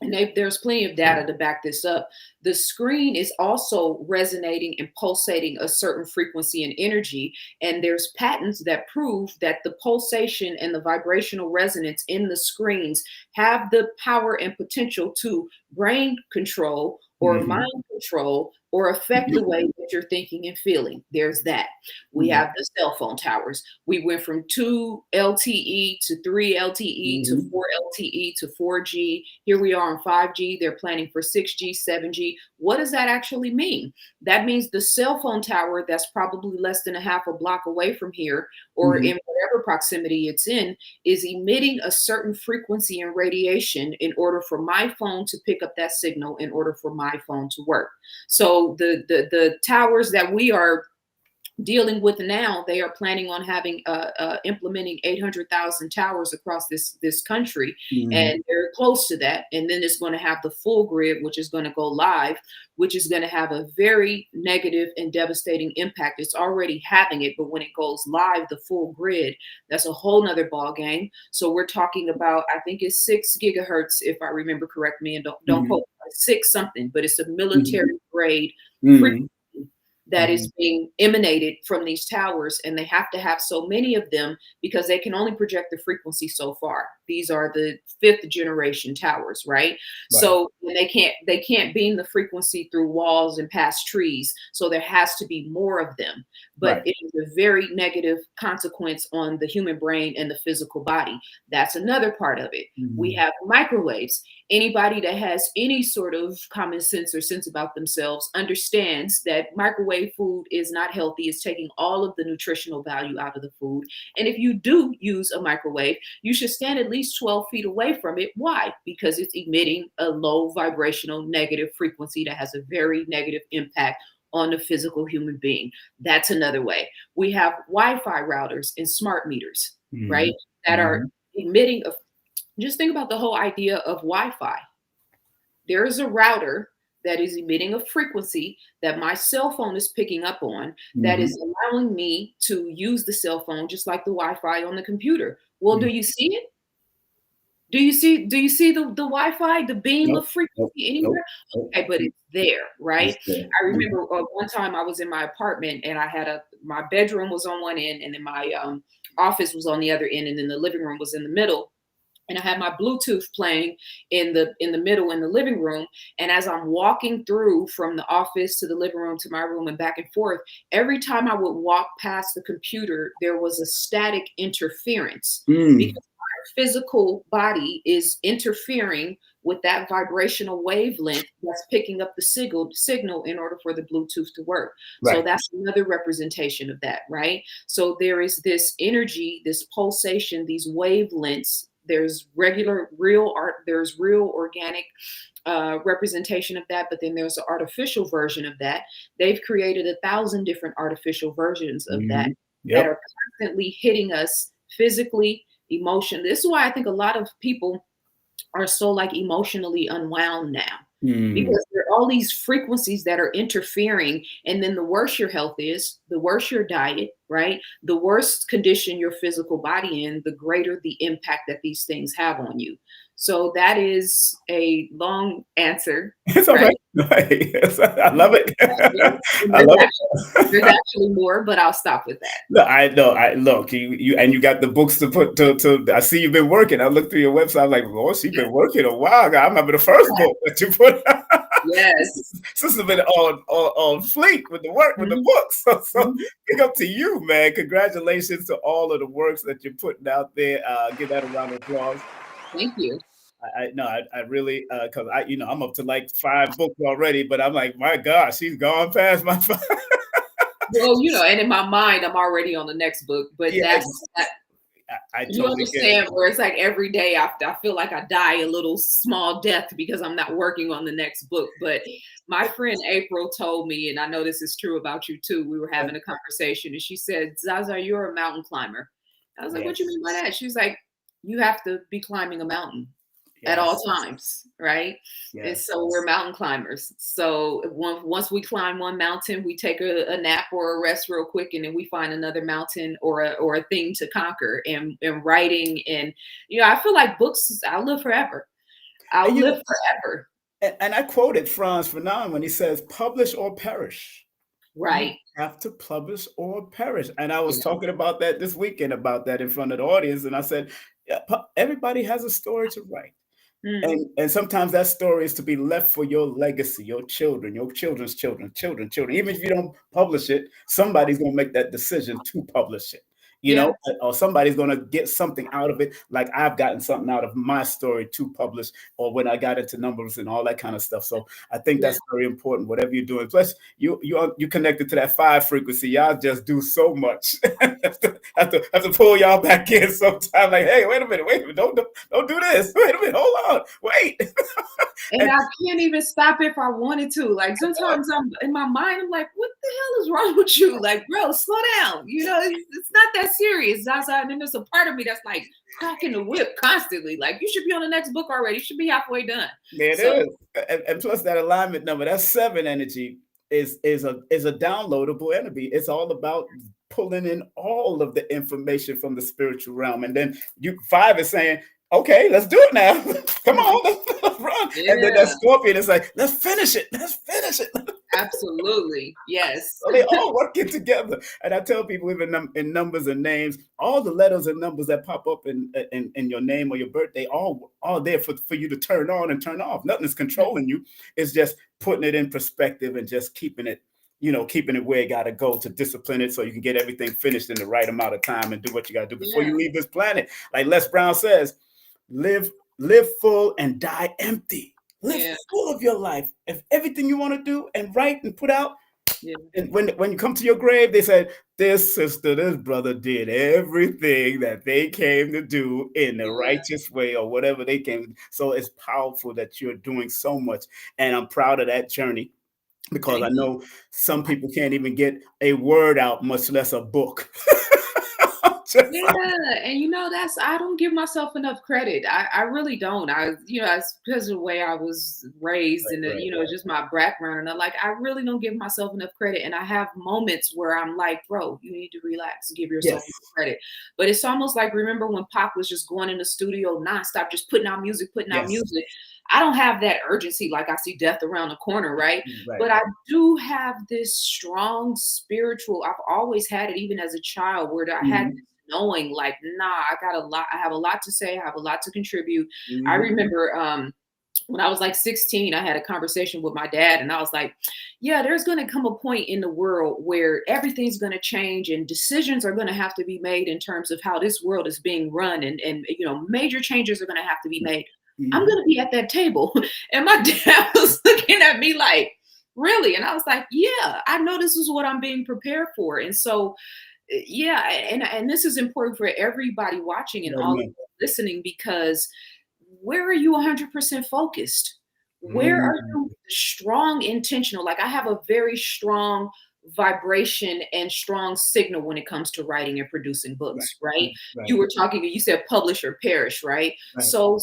and there's plenty of data to back this up. The screen is also resonating and pulsating a certain frequency and energy. And there's patents that prove that the pulsation and the vibrational resonance in the screens have the power and potential to brain control or mind control or affect the way that you're thinking and feeling. There's that. We have the cell phone towers. We went from 2 LTE to 3 LTE to 4 LTE to 4G. Here we are on 5G. They're planning for 6G, 7G. What does that actually mean? That means the cell phone tower that's probably less than a half a block away from here, or in whatever proximity it's in, is emitting a certain frequency and radiation in order for my phone to pick up that signal, in order for my phone to work. So the towers that we are dealing with now, they are planning on having implementing 800,000 towers across this country, and they're close to that. And then it's going to have the full grid, which is going to go live, which is going to have a very negative and devastating impact. It's already having it, but when it goes live, the full grid, that's a whole nother ball game. So we're talking about, I think it's 6 gigahertz, if I remember correctly, and don't quote 6 something, but it's a military grade frequency that is being emanated from these towers, and they have to have so many of them because they can only project the frequency so far. These are the 5th generation towers, right? So they can't beam the frequency through walls and past trees. So there has to be more of them. But it is a very negative consequence on the human brain and the physical body. That's another part of it. We have microwaves. Anybody that has any sort of common sense or sense about themselves understands that microwave food is not healthy. It's taking all of the nutritional value out of the food. And if you do use a microwave, you should stand at least 12 feet away from it. Why? Because it's emitting a low vibrational negative frequency that has a very negative impact on the physical human being. That's another way. We have Wi-Fi routers and smart meters, right? That are emitting just think about the whole idea of Wi-Fi. There is a router that is emitting a frequency that my cell phone is picking up on, that Mhm. is allowing me to use the cell phone just like the Wi-Fi on the computer. Well, do Mhm. you see it? Do you see the Wi-Fi, the beam Nope, of nope, frequency nope, anywhere? nope. Okay, but it's there, It's right? there. I Mhm. remember one time I was in my apartment and I had my bedroom was on one end and then my office was on the other end and then the living room was in the middle. And I had my Bluetooth playing in the middle in the living room. And as I'm walking through from the office to the living room to my room and back and forth, every time I would walk past the computer, there was a static interference Mm. because my physical body is interfering with that vibrational wavelength that's picking up the signal in order for the Bluetooth to work. So Right. that's another representation of that, right? So there is this energy, this pulsation, these wavelengths. There's regular, real art. There's real organic representation of that, but then there's an artificial version of that. They've created 1,000 different artificial versions of that Mhm. that Yep. are constantly hitting us physically, emotion. This is why I think a lot of people are so like emotionally unwound now Mm. because there are all these frequencies that are interfering, and then the worse your health is, the worse your diet, right, the worse condition your physical body in, the greater the impact that these things have on you. So that is a long answer, It's all right? right. Right. Yes, I love it. And I love there's it. actually more, but I'll stop with that. No, I know. I look, you and you got the books to put to. I see you've been working. I looked through your website. I'm like, oh, she's been working a while. I remember the first book that you put. Yes. Sister been on fleek with the work with the Mhm. books. So Mhm. big up to you, man. Congratulations to all of the works that you're putting out there. Give that a round of applause. Thank you. I no, I really because I'm up to like 5 books already, but I'm like, my gosh, she's gone past my 5. Well, and in my mind, I'm already on the next book, but Yes, that I you totally get it. understand where it's like every day I feel like I die a little small death because I'm not working on the next book. But my friend April told me, and I know this is true about you too. We were having a conversation and she said, Zaza, you're a mountain climber. I was like, what do you mean by Yes, that? She was like, you have to be climbing a mountain at all yes, times, right? And yes. so we're mountain climbers. So once we climb one mountain, we take a nap or a rest real quick, and then we find another mountain or a thing to conquer. And writing, and I feel like books. I'll live forever. I'll And live forever. and I quoted Franz Fanon when he says, "Publish or perish." You Right. have to publish or perish. And I was Yeah. talking about that this weekend about that in front of the audience, and I said, yeah, everybody has a story to write. Mm. And sometimes that story is to be left for your legacy, your children, your children's children, children. Even if you don't publish it, somebody's going to make that decision to publish it, Yeah. or somebody's going to get something out of it. Like I've gotten something out of my story to publish, or when I got into numbers and all that kind of stuff. So I think Yeah. that's very important. Whatever you're doing, plus you connected to that 5 frequency. Y'all just do so much. have to pull y'all back in sometime. Like, hey, wait a minute, don't do this. Wait a minute, hold on, wait. And And I can't even stop if I wanted to. Like sometimes I'm in my mind, I'm like, what the hell is wrong with you? Like, bro, slow down. It's not that serious. Zaza. And then there's a part of me that's like cracking the whip constantly. Like, you should be on the next book already. You should be halfway done. there it So is. And plus that alignment number, that 7 energy is a downloadable energy. It's all about pulling in all of the information from the spiritual realm. And then 5 is saying, okay, let's do it now. Come on, let's run. And then that yeah, Scorpion is like, let's finish it. Let's finish it. absolutely. Yes. So they all working together. And I tell people, even in numbers and names, all the letters and numbers that pop up in your name or your birthday, all there for you to turn on and turn off. Nothing is controlling you. It's just putting it in perspective and just keeping it, keeping it where it got to go to discipline it so you can get everything finished in the right amount of time and do what you got to do before Yeah. you leave this planet. Like Les Brown says, live full and die empty. Live Yeah. full of your life. If everything you want to do and write and put out, Yeah. and when you come to your grave, they said, this sister, this brother did everything that they came to do in the Yeah. righteous way or whatever they came. So it's powerful that you're doing so much. And I'm proud of that journey because I Thank you. know some people can't even get a word out, much less a book. Yeah, and I don't give myself enough credit. I really don't. It's because of the way I was raised and just my background. And I really don't give myself enough credit. And I have moments where I'm like, bro, you need to relax, give yourself credit. But it's almost like, remember when Pac was just going in the studio nonstop, just putting out music. I don't have that urgency like I see death around the corner, right? But I do have this strong spiritual, I've always had it even as a child, where I had this knowing like, nah, I have a lot to say, I have a lot to contribute. I remember when I was like 16, I had a conversation with my dad and I was like, yeah, there's going to come a point in the world where everything's going to change and decisions are going to have to be made in terms of how this world is being run. And major changes are going to have to be made. I'm going to be at that table. And my dad was looking at me like, really? And I was like, yeah, I know this is what I'm being prepared for. And so, yeah. And this is important for everybody watching and all listening, because where are you 100% focused? Where are you strong, intentional? Like I have a very strong vibration and strong signal when it comes to writing and producing books, right? You were talking, you said publish or perish, right? So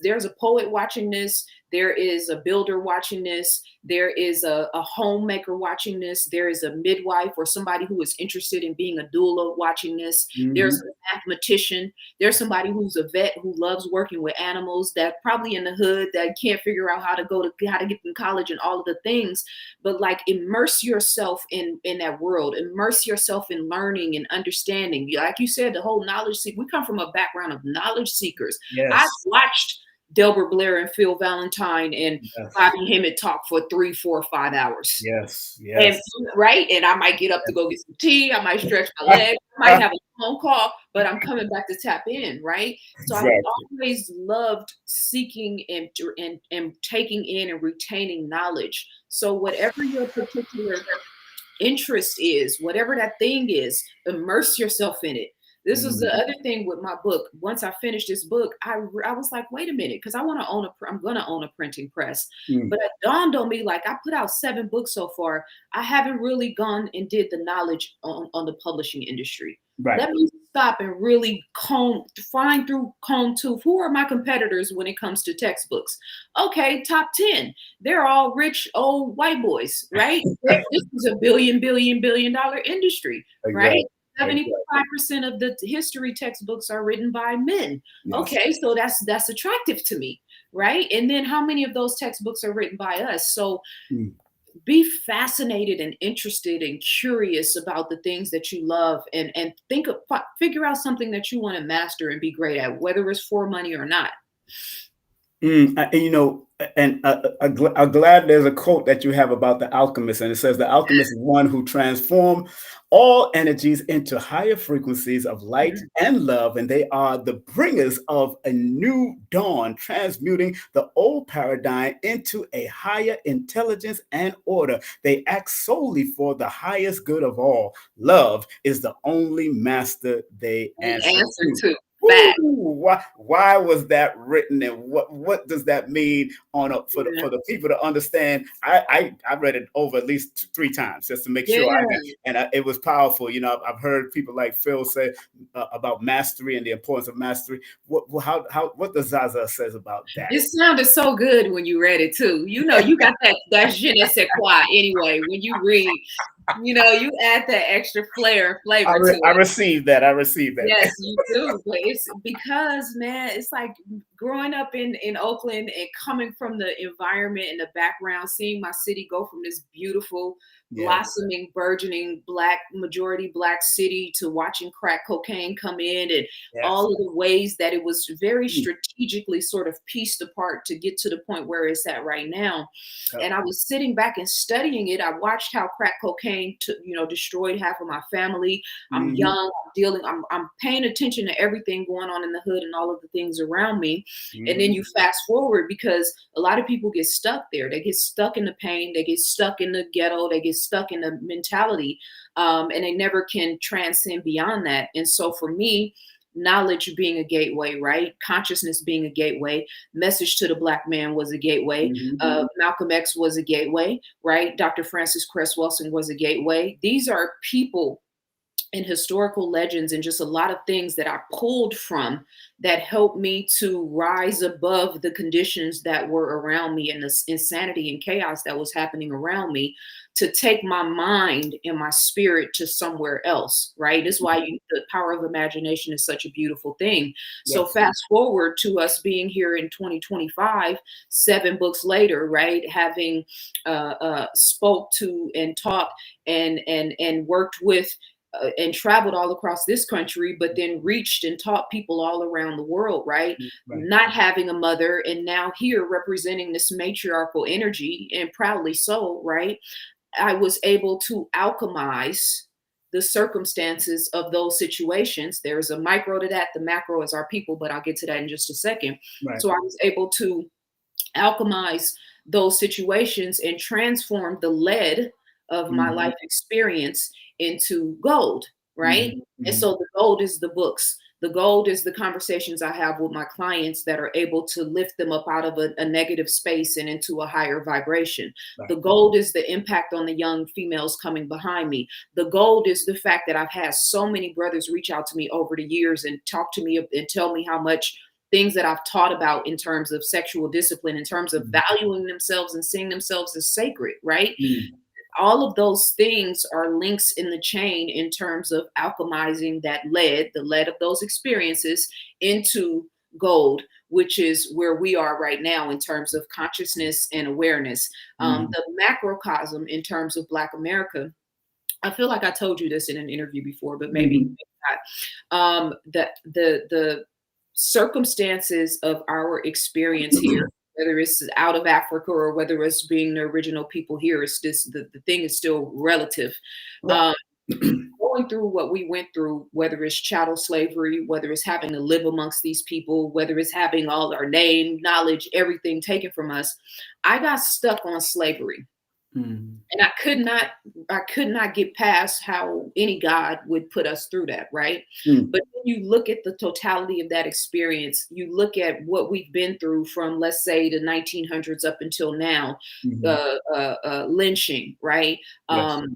there's a poet watching this. There is a builder watching this. There is a homemaker watching this. There is a midwife or somebody who is interested in being a doula watching this. There's a mathematician. There's somebody who's a vet who loves working with animals, that probably in the hood that can't figure out how to get in college and all of the things. But like immerse yourself in that world. Immerse yourself in learning and understanding. Like you said, the whole knowledge seek. We come from a background of knowledge seekers. I've watched Delbert Blair and Phil Valentine and Bobby Hemmett talk for 3, 4, 5 hours. And, right. And I might get up to go get some tea. I might stretch my legs. I might have a phone call, but I'm coming back to tap in. Right. So I've always loved seeking and taking in and retaining knowledge. So whatever your particular interest is, whatever that thing is, immerse yourself in it. This was the other thing with my book. Once I finished this book, I was like, wait a minute, because I'm going to own a printing press. But it dawned on me, like I put out 7 books so far. I haven't really gone and did the knowledge on the publishing industry. Let me stop and really comb to who are my competitors when it comes to textbooks. Okay, top 10. They're all rich old white boys, right? This is a billion dollar industry, right? 75% of the history textbooks are written by men. Okay, so that's attractive to me, right? And then how many of those textbooks are written by us? So be fascinated and interested and curious about the things that you love, and figure out something that you want to master and be great at, whether it's for money or not. I'm glad there's a quote that you have about the alchemist, and it says the alchemist is one who transforms all energies into higher frequencies of light and love, and they are the bringers of a new dawn, transmuting the old paradigm into a higher intelligence and order. They act solely for the highest good of all. Love is the only master they answer to. Why was that written, and what does that mean for the people to understand? I read it over at least 3 times just to make sure it was powerful. I've heard people like Phil say about mastery and the importance of mastery. What does Zaza says about that? It sounded so good when you read it too. You got that je ne sais quoi anyway when you read. You add that extra flair and flavor to it. I received that. Yes, you do. But it's because, man, it's like growing up in Oakland and coming from the environment and the background, seeing my city go from this beautiful, blossoming, burgeoning majority black city to watching crack cocaine come in, and all of the ways that it was very strategically sort of pieced apart to get to the point where it's at right now. And I was sitting back and studying it. I watched how crack cocaine destroyed half of my family. I'm young, I'm paying attention to everything going on in the hood and all of the things around me. And then you fast forward, because a lot of people get stuck there. They get stuck in the pain. They get stuck in the ghetto. They get stuck in the mentality, and they never can transcend beyond that. And so for me, knowledge being a gateway, right? Consciousness being a gateway. Message to the Black man was a gateway. Malcolm X was a gateway, right? Dr. Francis Cress Welsing was a gateway. These are people and historical legends and just a lot of things that I pulled from that helped me to rise above the conditions that were around me and the insanity and chaos that was happening around me, to take my mind and my spirit to somewhere else, right? That's why the power of imagination is such a beautiful thing. So Yes. fast forward to us being here in 2025, 7 books later, right? Having spoke to and taught and worked with and traveled all across this country, but then reached and taught people all around the world, right? Right. Not having a mother, and now here representing this matriarchal energy, and proudly so, right? I was able to alchemize the circumstances of those situations. There's a micro to that. The macro is our people, but I'll get to that in just a second. Right. So I was able to alchemize those situations and transform the lead of my life experience into gold, right? And so the gold is the books. The gold is the conversations I have with my clients that are able to lift them up out of a negative space and into a higher vibration. Right. The gold is the impact on the young females coming behind me. The gold is the fact that I've had so many brothers reach out to me over the years and talk to me and tell me how much things that I've taught about in terms of sexual discipline, in terms of valuing themselves and seeing themselves as sacred, right? All of those things are links in the chain in terms of alchemizing that lead, the lead of those experiences, into gold, which is where we are right now in terms of consciousness and awareness. The macrocosm in terms of Black America, I feel like I told you this in an interview before, but maybe not. The circumstances of our experience here, whether it's out of Africa or whether it's being the original people here, it's just the thing is still relative. Going through what we went through, whether it's chattel slavery, whether it's having to live amongst these people, whether it's having all our name, knowledge, everything taken from us, I got stuck on slavery. And I could not get past how any God would put us through that, right? But when you look at the totality of that experience, you look at what we've been through from, let's say, the 1900s up until now, lynching, right? Yes.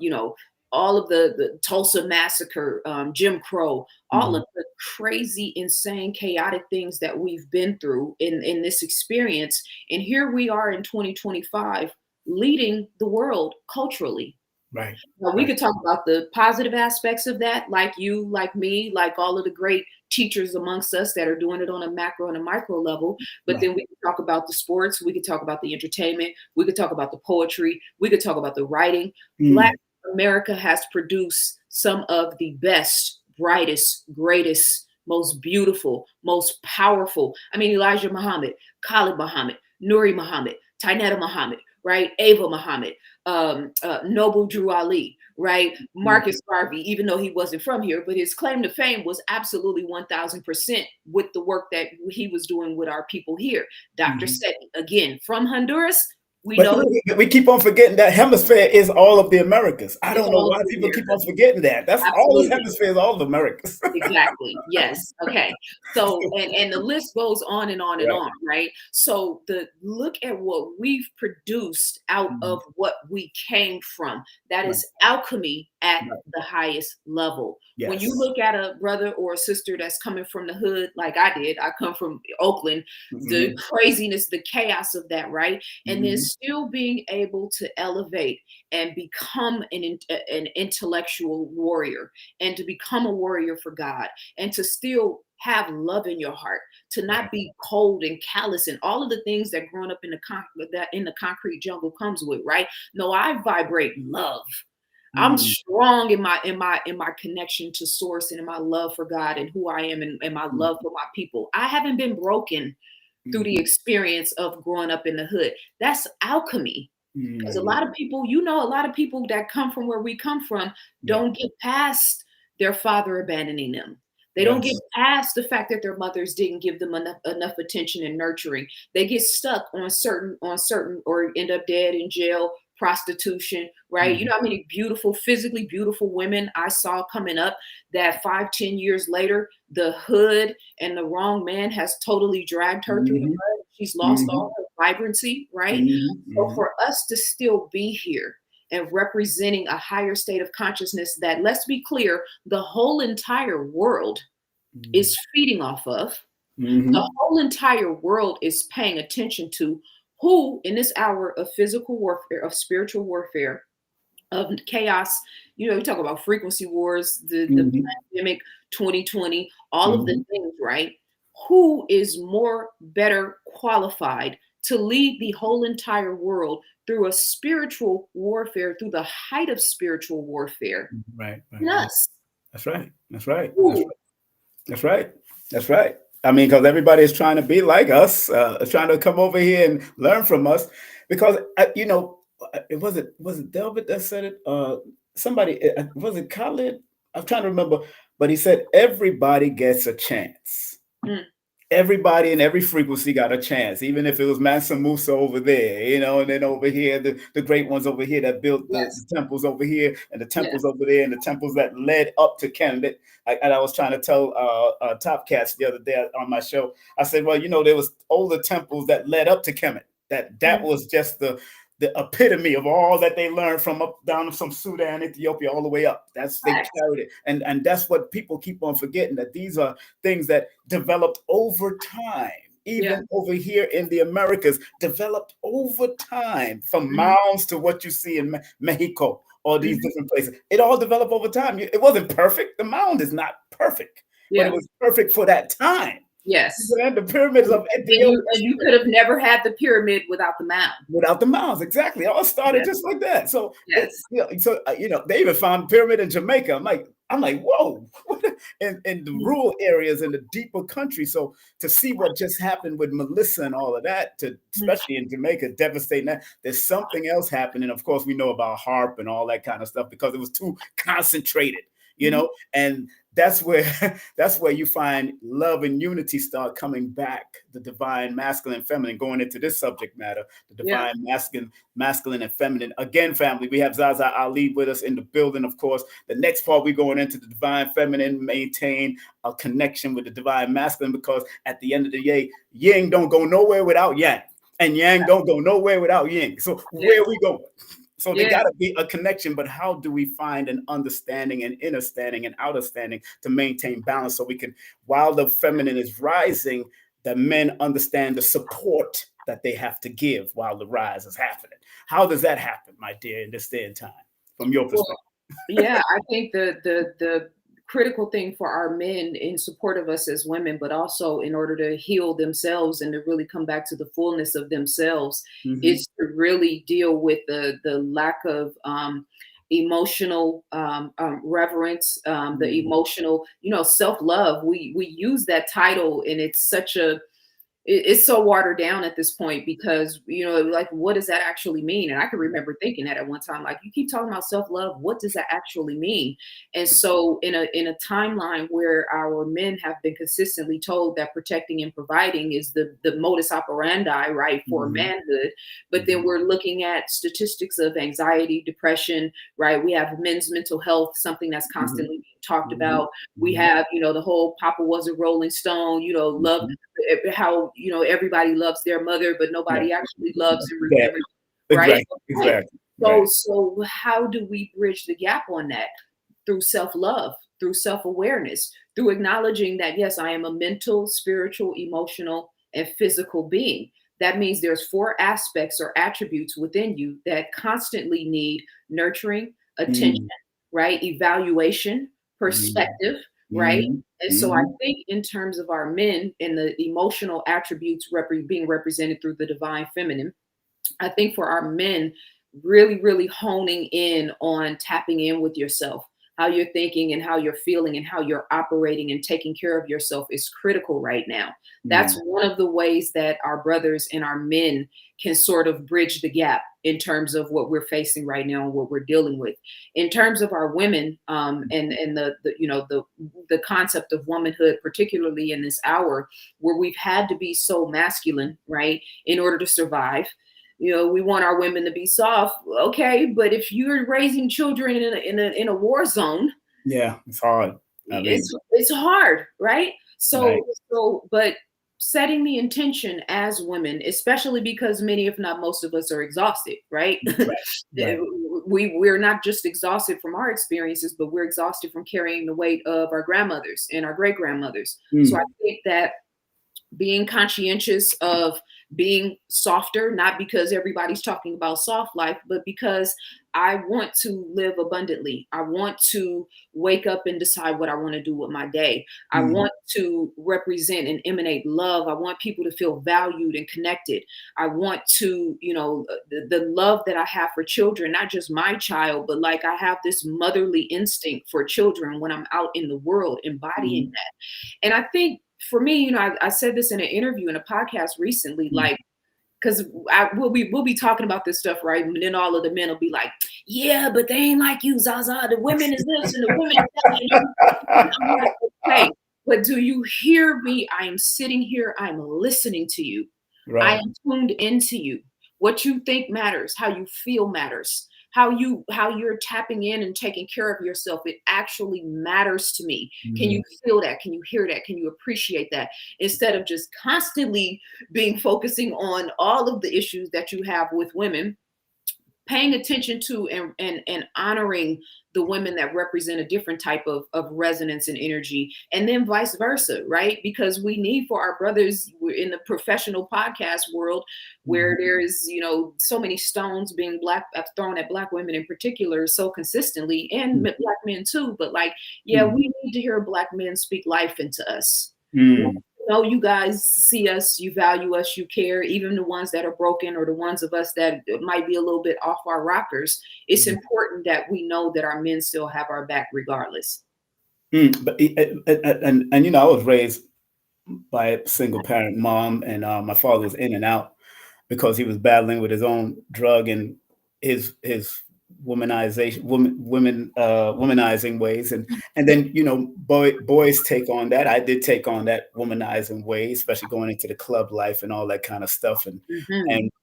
You know, all of the Tulsa massacre, Jim Crow, all of the crazy, insane, chaotic things that we've been through in this experience. And here we are in 2025, leading the world culturally. Right. Now, we could talk about the positive aspects of that, like you, like me, like all of the great teachers amongst us that are doing it on a macro and a micro level. But then we could talk about the sports, we could talk about the entertainment, we could talk about the poetry, we could talk about the writing. Black America has produced some of the best, brightest, greatest, most beautiful, most powerful. I mean, Elijah Muhammad, Khalid Muhammad, Nuri Muhammad, Tainetta Muhammad, right? Ava Muhammad, Noble Drew Ali, right? Marcus Garvey, even though he wasn't from here, but his claim to fame was absolutely 1000% with the work that he was doing with our people here. Dr. Sethi, again, from Honduras. We keep on forgetting that hemisphere is all of the Americas. I don't know why people keep on forgetting that. That's all this hemisphere is all of the Americas. Exactly. Yes. Okay. So, and the list goes on and on and on, right? So look at what we've produced out of what we came from. That is alchemy at the highest level. Yes. When you look at a brother or a sister that's coming from the hood, like I did, I come from Oakland, the craziness, the chaos of that, right? And then still being able to elevate and become an intellectual warrior, and to become a warrior for God, and to still have love in your heart, to not be cold and callous and all of the things that growing up in the concrete jungle comes with, right? No, I vibrate love. I'm strong in my connection to source and in my love for God and who I am and my love for my people. I haven't been broken through the experience of growing up in the hood. That's alchemy. Because a lot of people, a lot of people that come from where we come from don't get past their father abandoning them. They don't get past the fact that their mothers didn't give them enough attention and nurturing. They get stuck on certain, or end up dead in jail, prostitution, right? You know how many physically beautiful women I saw coming up that 5-10 years later, the hood and the wrong man has totally dragged her through the mud. She's lost all her vibrancy, right? So for us to still be here and representing a higher state of consciousness that, let's be clear, the whole entire world is feeding off of. The whole entire world is paying attention to, who in this hour of physical warfare, of spiritual warfare, of chaos. You know, we talk about frequency wars, the pandemic, 2020, all of the things, right? Who is better qualified to lead the whole entire world through a spiritual warfare, through the height of spiritual warfare? Right. Us. That's right. That's right. That's right. That's right. I mean, because everybody is trying to be like us, trying to come over here and learn from us. Because you know, it was Delbert that said it. Somebody, was it Khalid? I'm trying to remember, but he said everybody gets a chance. Everybody in every frequency got a chance, even if it was Mansa Musa over there, you know, and then over here, the great ones over here that built the temples over here, and the temples over there, and the temples that led up to Kemet. And I was trying to tell Top Cats the other day on my show. I said, well, you know, there was older temples that led up to Kemet. That was just the epitome of all that they learned from up down from Sudan, Ethiopia, all the way up. They carried it. And that's what people keep on forgetting, that these are things that developed over time. Even over here in the Americas, developed over time, from mounds to what you see in Mexico, all these different places. It all developed over time. It wasn't perfect. The mound is not perfect, but it was perfect for that time. Yes. The pyramids of Ethiopia. And you could have never had the pyramid without the mound. Without the mounds, exactly. It all started just like that. So, you know, they even found the pyramid in Jamaica. I'm like, whoa, in the rural areas in the deeper country. So to see what just happened with Melissa and all of that, especially in Jamaica, devastating that, there's something else happening. Of course, we know about HARP and all that kind of stuff because it was too concentrated, you know, and that's where you find love and unity start coming back. The divine masculine and feminine, going into this subject matter, the divine masculine and feminine. Again, family, we have Zaza Ali with us in the building, of course. The next part, we're going into the divine feminine, maintain a connection with the divine masculine, because at the end of the day, yin don't go nowhere without yang, and yang don't go nowhere without yin. So where we go? So there got to be a connection, but how do we find an understanding and inner standing and outer standing to maintain balance, so we can, while the feminine is rising, the men understand the support that they have to give while the rise is happening? How does that happen, my dear, in this day and time, from your perspective? Yeah, I think the critical thing for our men, in support of us as women, but also in order to heal themselves and to really come back to the fullness of themselves, is to really deal with the lack of emotional reverence, the emotional, you know, self-love. We use that title, and it's so watered down at this point, because, you know, like, what does that actually mean? And I can remember thinking that at one time, like, you keep talking about self-love, what does that actually mean? And so in a timeline where our men have been consistently told that protecting and providing is the modus operandi, right, for manhood, but then we're looking at statistics of anxiety, depression, right? We have men's mental health, something that's constantly being talked about. We have, you know, the whole Papa was a Rolling Stone, you know, love, how, you know, everybody loves their mother, but nobody actually loves and remembers, right? Exactly. So how do we bridge the gap on that? Through self-love, through self-awareness, through acknowledging that, yes, I am a mental, spiritual, emotional, and physical being. That means there's 4 aspects or attributes within you that constantly need nurturing, attention, right? Evaluation, perspective, right? And so I think in terms of our men and the emotional attributes being represented through the divine feminine, I think for our men, really, really honing in on tapping in with yourself, how you're thinking and how you're feeling and how you're operating and taking care of yourself is critical right now. That's one of the ways that our brothers and our men can sort of bridge the gap in terms of what we're facing right now and what we're dealing with. In terms of our women, and the concept of womanhood, particularly in this hour where we've had to be so masculine, right, in order to survive. You know, we want our women to be soft, okay, but if you're raising children in a war zone, it's hard. It's hard, right? But setting the intention as women, especially because many, if not most of us, are exhausted, right? we're not just exhausted from our experiences, but we're exhausted from carrying the weight of our grandmothers and our great grandmothers. So I think that being conscientious of being softer, not because everybody's talking about soft life, but because I want to live abundantly. I want to wake up and decide what I want to do with my day. I want to represent and emanate love. I want people to feel valued and connected. I want to, the love that I have for children, not just my child, but like I have this motherly instinct for children when I'm out in the world embodying that. And I think for me, I said this in an interview in a podcast recently, like, because we'll be talking about this stuff, right? And then all of the men will be like, yeah, but they ain't like you, Zaza. The women is this and the women is that. I'm like, okay, but do you hear me? I am sitting here. I'm listening to you. Right. I am tuned into you. What you think matters. How you feel matters. How you're tapping in and taking care of yourself. It actually matters to me. Can you feel that? Can you hear that? Can you appreciate that? Instead of just constantly focusing on all of the issues that you have with women, paying attention to and honoring the women that represent a different type of resonance and energy, and then vice versa, right? Because we need for our brothers in the professional podcast world, where there's so many stones being thrown at Black women in particular so consistently, and Black men too. But we need to hear Black men speak life into us. You guys see us, you value us, you care, even the ones that are broken or the ones of us that might be a little bit off our rockers. It's important that we know that our men still have our back regardless. But I was raised by a single parent mom, and my father was in and out because he was battling with his own drug and his womanizing ways, and then boys take on that. I did take on that womanizing way, especially going into the club life and all that kind of stuff, and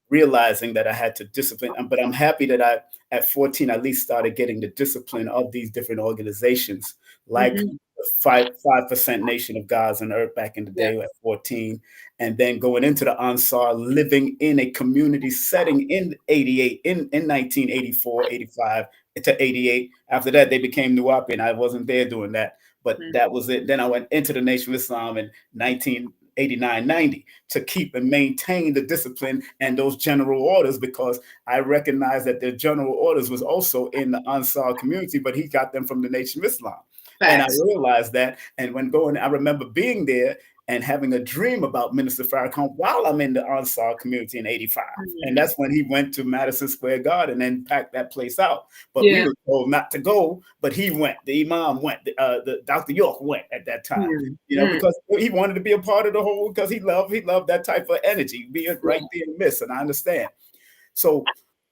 realizing that I had to discipline. But I'm happy that I, at 14, at least started getting the discipline of these different organizations, like the 5% Nation of Gods on Earth back in the day at 14, and then going into the Ansar, living in a community setting in 88, in 1984, 85 to 88. After that, they became Nuapi, and I wasn't there doing that, but that was it. Then I went into the Nation of Islam in 1989, 90 to keep and maintain the discipline and those general orders, because I recognized that their general orders was also in the Ansar community, but he got them from the Nation of Islam. Facts. And I realized that. And when I remember being there and having a dream about Minister Farrakhan while I'm in the Ansar community in 85. And that's when he went to Madison Square Garden and packed that place out. But we were told not to go, but he went. The Imam went. The Dr. York went at that time, because he wanted to be a part of the whole, because he loved that type of energy, being right there in the midst. And I understand. So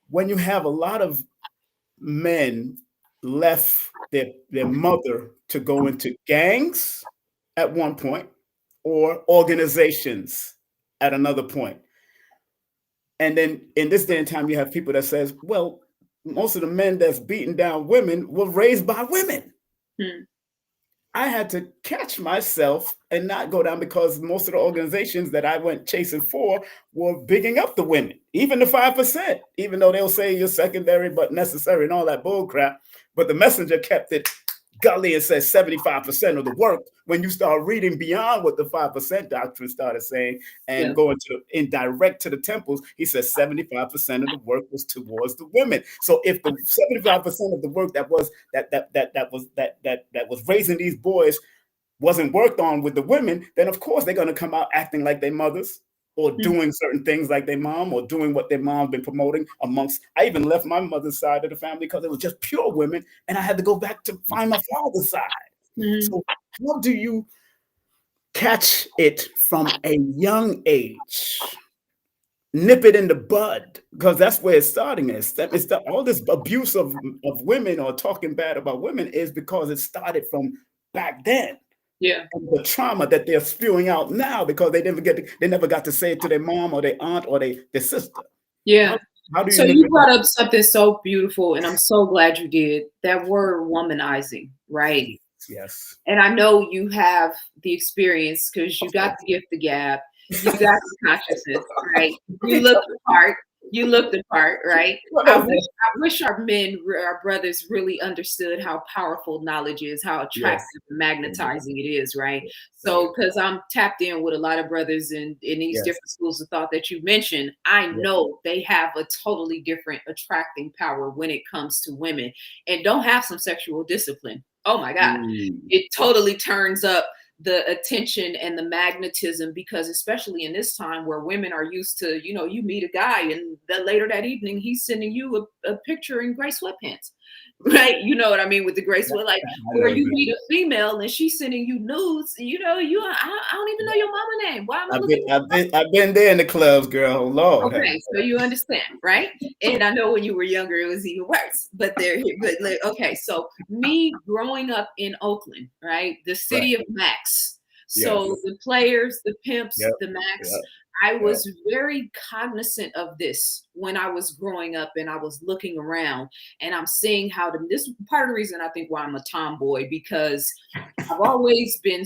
when you have a lot of men left their mother to go into gangs at one point, or organizations at another point. And then in this day and time, you have people that says, well, most of the men that's beating down women were raised by women. I had to catch myself and not go down, because most of the organizations that I went chasing for were bigging up the women, even the 5%, even though they'll say you're secondary but necessary and all that bull crap. But the messenger kept it gully and said 75% of the work. When you start reading beyond what the 5% doctrine started saying and going in direct to the temples, he says 75% of the work was towards the women. So if the 75% of the work that was raising these boys wasn't worked on with the women, then of course they're going to come out acting like their mothers, or doing certain things like their mom, or doing what their mom's been promoting amongst. I even left my mother's side of the family because it was just pure women, and I had to go back to find my father's side. So how do you catch it from a young age? Nip it in the bud, because that's where it's starting. All this abuse of women, or talking bad about women, is because it started from back then. And the trauma that they're spewing out now, because they never got to say it to their mom or their aunt or their sister. How do you? So you brought up something so beautiful, and I'm so glad you did. That word womanizing, right? Yes. And I know you have the experience, because you got the gift, the gab, you got the consciousness, right? You look the part, You look the part, right? Well, I that's wish I wish our brothers really understood how powerful knowledge is, how yes. attractive and magnetizing it is, right? Right. So, because I'm tapped in with a lot of brothers in these Yes. different schools of thought that you mentioned, I Yes. know they have a totally different attracting power when it comes to women and don't have some sexual discipline. Oh my God. Mm. It totally turns up the attention and the magnetism, because especially in this time where women are used to, you meet a guy and later that evening he's sending you a picture in gray sweatpants, right? You know what I mean with the gray sweat, like, I or know you that. meet a female and she's sending you nudes, I don't even know your mama name, why am I I've looking been, at I've been, I've been there in the clubs, girl. Oh, Lord. Okay, so you understand, right? And I know when you were younger, it was even worse. But okay. So me growing up in Oakland, right, the Right. city of Max. Yes. So the players, the pimps, Yep. the Max. Yep. I Yep. was very cognizant of this when I was growing up, and I was looking around, and I'm seeing how this part of the reason I think why I'm a tomboy, because I've always been I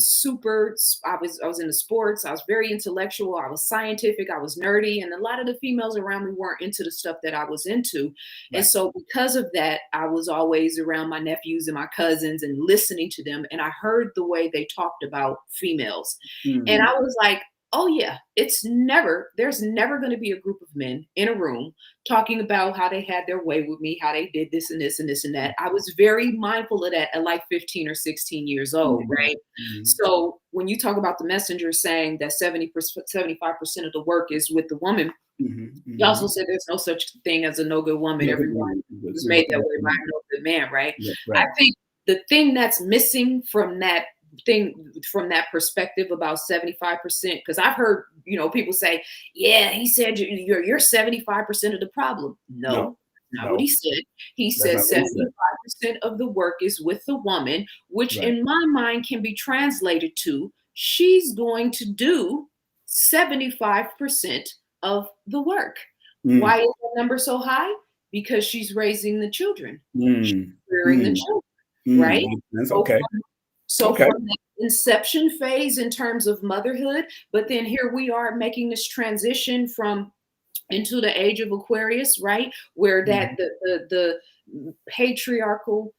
was into sports, I was very intellectual, I was scientific, I was nerdy, and a lot of the females around me weren't into the stuff that I was into. And Right. so because of that, I was always around my nephews and my cousins and listening to them, and I heard the way they talked about females. And Mm. I was like, oh yeah, there's never going to be a group of men in a room talking about how they had their way with me, how they did this and this and this and that. I was very mindful of that at like 15 or 16 years old, Mhm. right? Mhm. So when you talk about the messenger saying that 75% of the work is with the woman, Mhm. he also Mhm. said there's no such thing as a no good woman. No good Everyone woman. was made that way by a no good man, right? Yeah, I right. think the thing that's missing from that perspective about 75%, because I've heard, people say, yeah, he said you're 75% of the problem. No. No, not what No. he said. He That's said not what he said. 75% of the work is with the woman, which Right. in my mind can be translated to she's going to do 75% of the work. Mm. Why is the number so high? Because she's raising the children, Mm. rearing the Mm. children, Mm. right? That's So okay. Okay. from the inception phase in terms of motherhood, but then here we are making this transition from into the age of Aquarius, right? Where that Mhm. the patriarchal,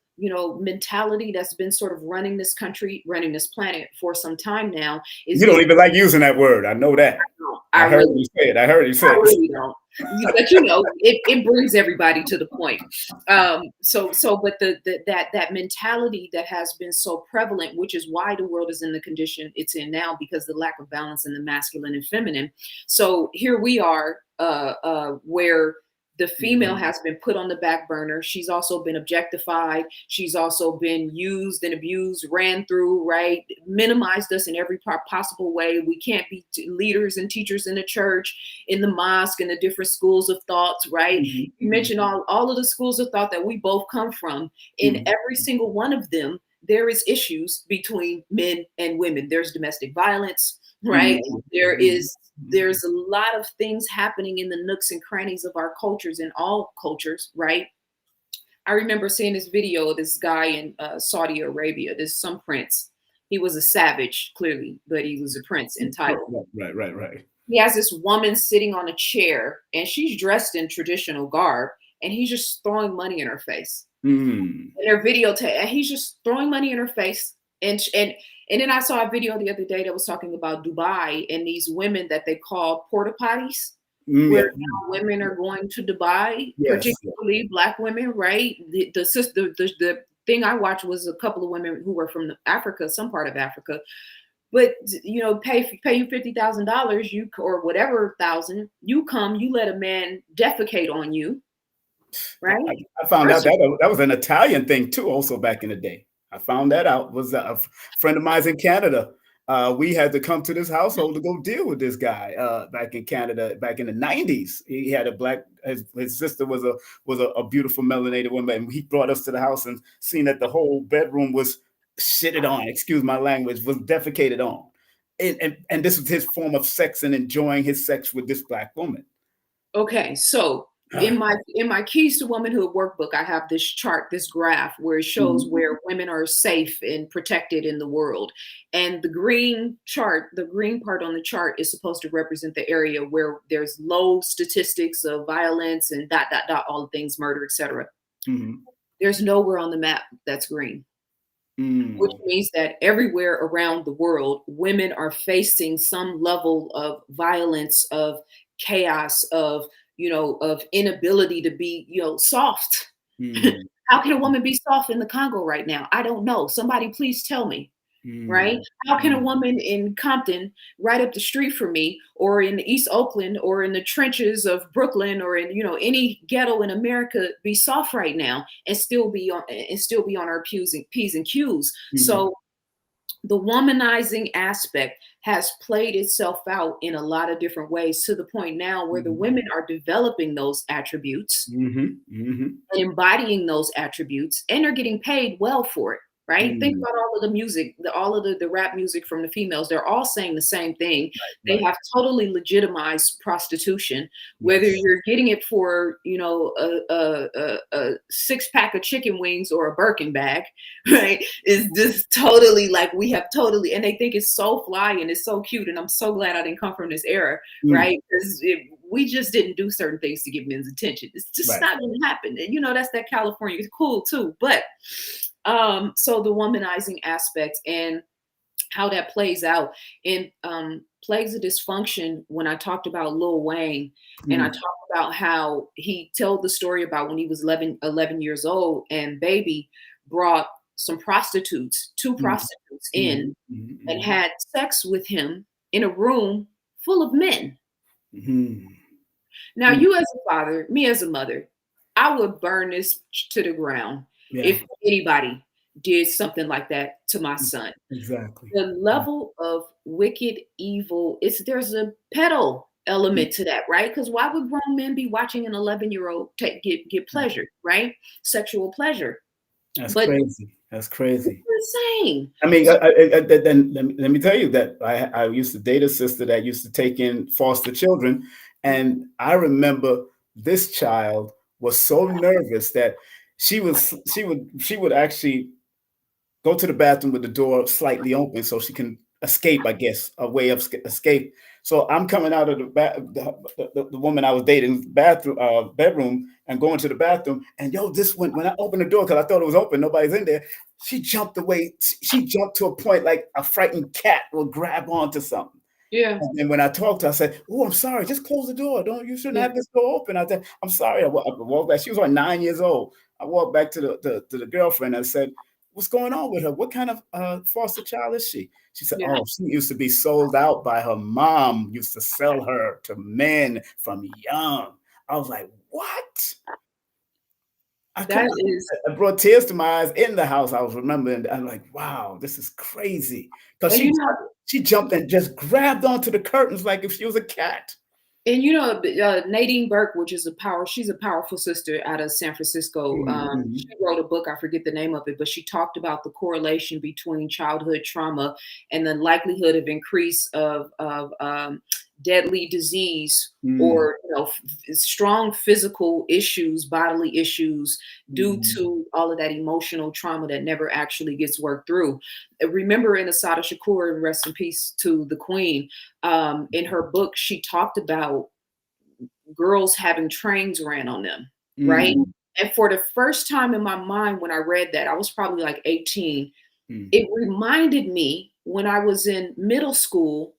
mentality that's been sort of running this country, running this planet for some time now is You don't being. even like using that word. I know that. I I heard really you say it. I heard you say I it. really don't. But it brings everybody to the point. But that mentality that has been so prevalent, which is why the world is in the condition it's in now, because the lack of balance in the masculine and feminine. So here we are, where the female Mhm. has been put on the back burner. She's also been objectified. She's also been used and abused, ran through, right? Minimized us in every possible way. We can't be leaders and teachers in the church, in the mosque, and the different schools of thoughts, right? Mhm. You mentioned all of the schools of thought that we both come from. In Mhm. every single one of them, there is issues between men and women. There's domestic violence, right? Mhm. There Mhm. is there's a lot of things happening in the nooks and crannies of our cultures, in all cultures, right? I remember seeing this video of this guy in Saudi Arabia, some prince. He was a savage, clearly, but he was a prince in title. Right. He has this woman sitting on a chair, and she's dressed in traditional garb, and he's just throwing money in her face. Mm. In her video, and he's just throwing money in her face. And then I saw a video the other day that was talking about Dubai and these women that they call porta potties, Mm, where yeah. now women are going to Dubai, Yes. particularly Black women, right? The thing I watched was a couple of women who were from Africa, some part of Africa, but pay you $50,000, you or whatever thousand, you come, you let a man defecate on you, right? I found out First, that was an Italian thing too, also back in the day. I found that out. Was a friend of mine in Canada. We had to come to this household to go deal with this guy back in Canada back in the 90s. He had a black. His sister was a beautiful melanated woman, and he brought us to the house and seen that the whole bedroom was shitted on. Excuse my language. Was defecated on, and this was his form of sex and enjoying his sex with this black woman. okay, so in my Keys to Womanhood workbook, I have this chart, this graph where it shows where women are safe and protected in the world. And the green chart, the green part on the chart is supposed to represent the area where there's low statistics of violence and all the things, murder, etc. There's nowhere on the map that's green. Which means that everywhere around the world, women are facing some level of violence, of chaos, of inability to be, soft. How can a woman be soft in the Congo right now? I don't know. Somebody please tell me. Right? How can a woman in Compton, right up the street from me, or in East Oakland, or in the trenches of Brooklyn, or in any ghetto in America, be soft right now and still be on our P's and Q's? So the womanizing aspect has played itself out in a lot of different ways, to the point now where the women are developing those attributes, and embodying those attributes, and are getting paid well for it. Right? Think about all of the music, all of the rap music from the females. They're all saying the same thing. They have totally legitimized prostitution, whether you're getting it for, a 6-pack of chicken wings or a Birkin bag, right? Is just totally like, we have totally, and they think it's so fly and it's so cute. And I'm so glad I didn't come from this era, right? Because we just didn't do certain things to get men's attention. It's just not going to happen. And that's that California. It's cool too, but so the womanizing aspect and how that plays out in Plagues of Dysfunction, when I talked about Lil Wayne, and I talked about how he told the story about when he was 11 years old, and Baby brought two prostitutes in and had sex with him in a room full of men. Now, you as a father, me as a mother, I would burn this to the ground if anybody did something like that to my son. Exactly. The level of wicked evil, there's a pedo element to that, right? Because why would grown men be watching an 11-year-old get pleasure, right? Sexual pleasure. That's crazy. That's crazy. It's insane. I mean, then let me tell you that I used to date a sister that used to take in foster children, and I remember this child was so nervous that she would actually go to the bathroom with the door slightly open so she can escape, I guess, a way of escape. So I'm coming out of the woman I was dating bedroom and going to the bathroom. And when I opened the door, because I thought it was open, nobody's in there, she jumped away. She jumped to a point like a frightened cat will grab onto something. Yeah. And then when I talked to her, I said, "Oh, I'm sorry. Just close the door. You shouldn't have this door open." I said, "I'm sorry." I walked back. She was like 9 years old. I walked back to the girlfriend and I said, "What's going on with her? What kind of foster child is she?" She said, "Oh, she used to be sold out by her mom, used to sell her to men from young." I was like, "What?" I brought tears to my eyes in the house. I was remembering, I'm like, "Wow, this is crazy." Because she jumped and just grabbed onto the curtains like if she was a cat. And Nadine Burke, she's a powerful sister out of San Francisco. She wrote a book, I forget the name of it, but she talked about the correlation between childhood trauma and the likelihood of increase of deadly disease or strong physical issues, bodily issus due to all of that emotional trauma that never actually gets worked through. Remember in Assata Shakur, and rest in peace to the Queen, in her book, she talked about girls having trains ran on them, right? And for the first time in my mind, when I read that, I was probably like 18. It reminded me when I was in middle school,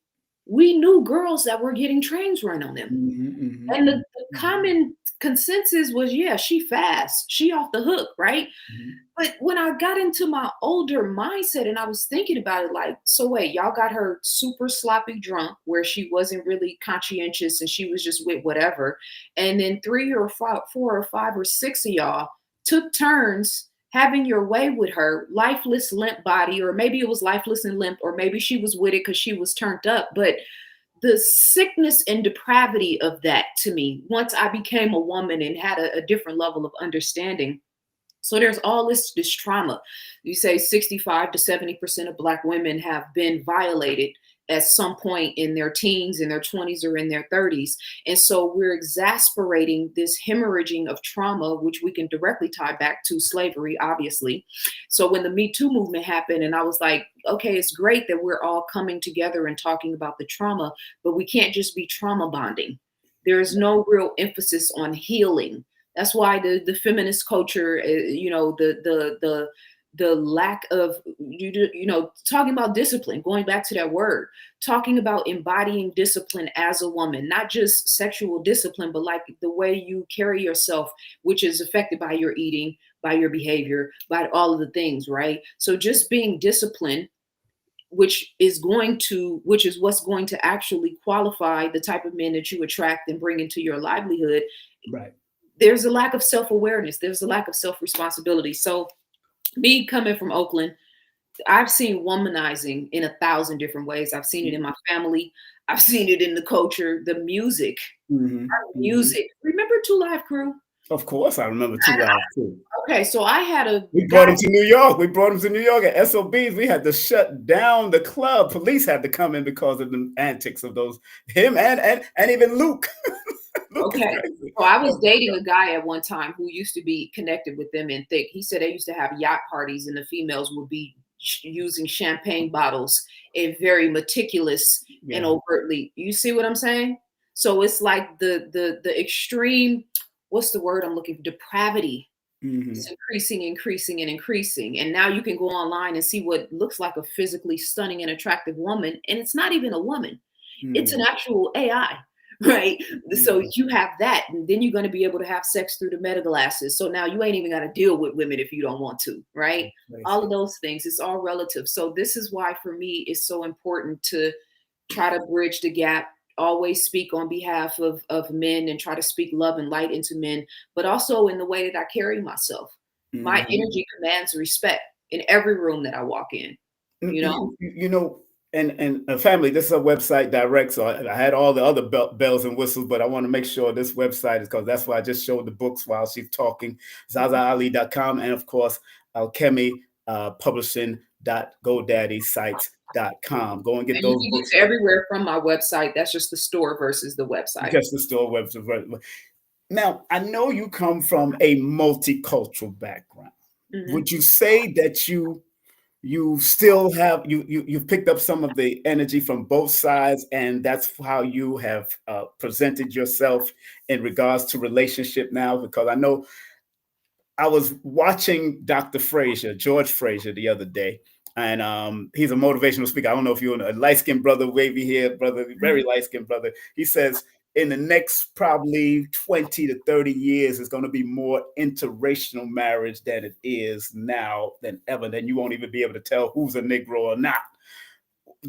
we knew girls that were getting trains run on them. And the common consensus was, yeah, she fast, she off the hook, right? But when I got into my older mindset and I was thinking about it, like, so wait, y'all got her super sloppy drunk where she wasn't really conscientious and she was just with whatever. And then 3 or 4 or 5 or 6 of y'all took turns having your way with her, lifeless, limp body, or maybe it was lifeless and limp, or maybe she was with it because she was turned up. But the sickness and depravity of that, to me, once I became a woman and had a different level of understanding. So there's all this trauma. You say 65 to 70% of Black women have been violated at some point in their teens, in their 20s, or in their 30s. And so we're exasperating this hemorrhaging of trauma, which we can directly tie back to slavery, obviously. So when the Me Too movement happened, and I was like, okay, it's great that we're all coming together and talking about the trauma, but we can't just be trauma bonding. There is no real emphasis on healing. That's why the feminist culture, the lack of talking about discipline, going back to that word, talking about embodying discipline as a woman, not just sexual discipline, but like the way you carry yourself, which is affected by your eating, by your behavior, by all of the things, right? So just being disciplined, which is what's going to actually qualify the type of men that you attract and bring into your livelihood. Right. There's a lack of self-awareness. There's a lack of self-responsibility. So me coming from Oakland, I've seen womanizing in 1,000 different ways. I've seen it in my family. I've seen it in the culture, the music, music. Remember Two Live Crew? Of course, I remember Two Live too. Okay, so I had we brought him to New York. We brought him to New York at SOBs. We had to shut down the club. Police had to come in because of the antics of him and even Luke. Okay, so I was dating a guy at one time who used to be connected with them in thick. He said they used to have yacht parties and the females would be using champagne bottles and very meticulous and overtly. You see what I'm saying? So it's like the extreme, what's the word I'm looking for? Depravity. It's increasing. And now you can go online and see what looks like a physically stunning and attractive woman. And it's not even a woman. It's an actual AI. Right. So you have that, and then you're going to be able to have sex through the meta glasses. So now you ain't even got to deal with women if you don't want to. Right. All of those things. It's all relative. So this is why for me it's so important to try to bridge the gap, always speak on behalf of men and try to speak love and light into men, but also in the way that I carry myself. My energy commands respect in every room that I walk in. And family, this is a website direct, so I had all the other bells and whistles, but I want to make sure this website is, because that's why I just showed the books while she's talking, ZazaAli.com, and of course, Alchemy Publishing.GoDaddySites.com. Go and get those books. Everywhere from my website. That's just the store versus the website. Just the store website. Now, I know you come from a multicultural background. Would you say that you still have you've picked up some of the energy from both sides, and that's how you have presented yourself in regards to relationship now? Because I know I was watching Dr. George Fraser the other day, and he's a motivational speaker. I don't know if you're a light-skinned brother, wavy hair brother, very light-skinned brother. He says in the next probably 20 to 30 years, it's going to be more interracial marriage than it is now than ever. Then you won't even be able to tell who's a Negro or not.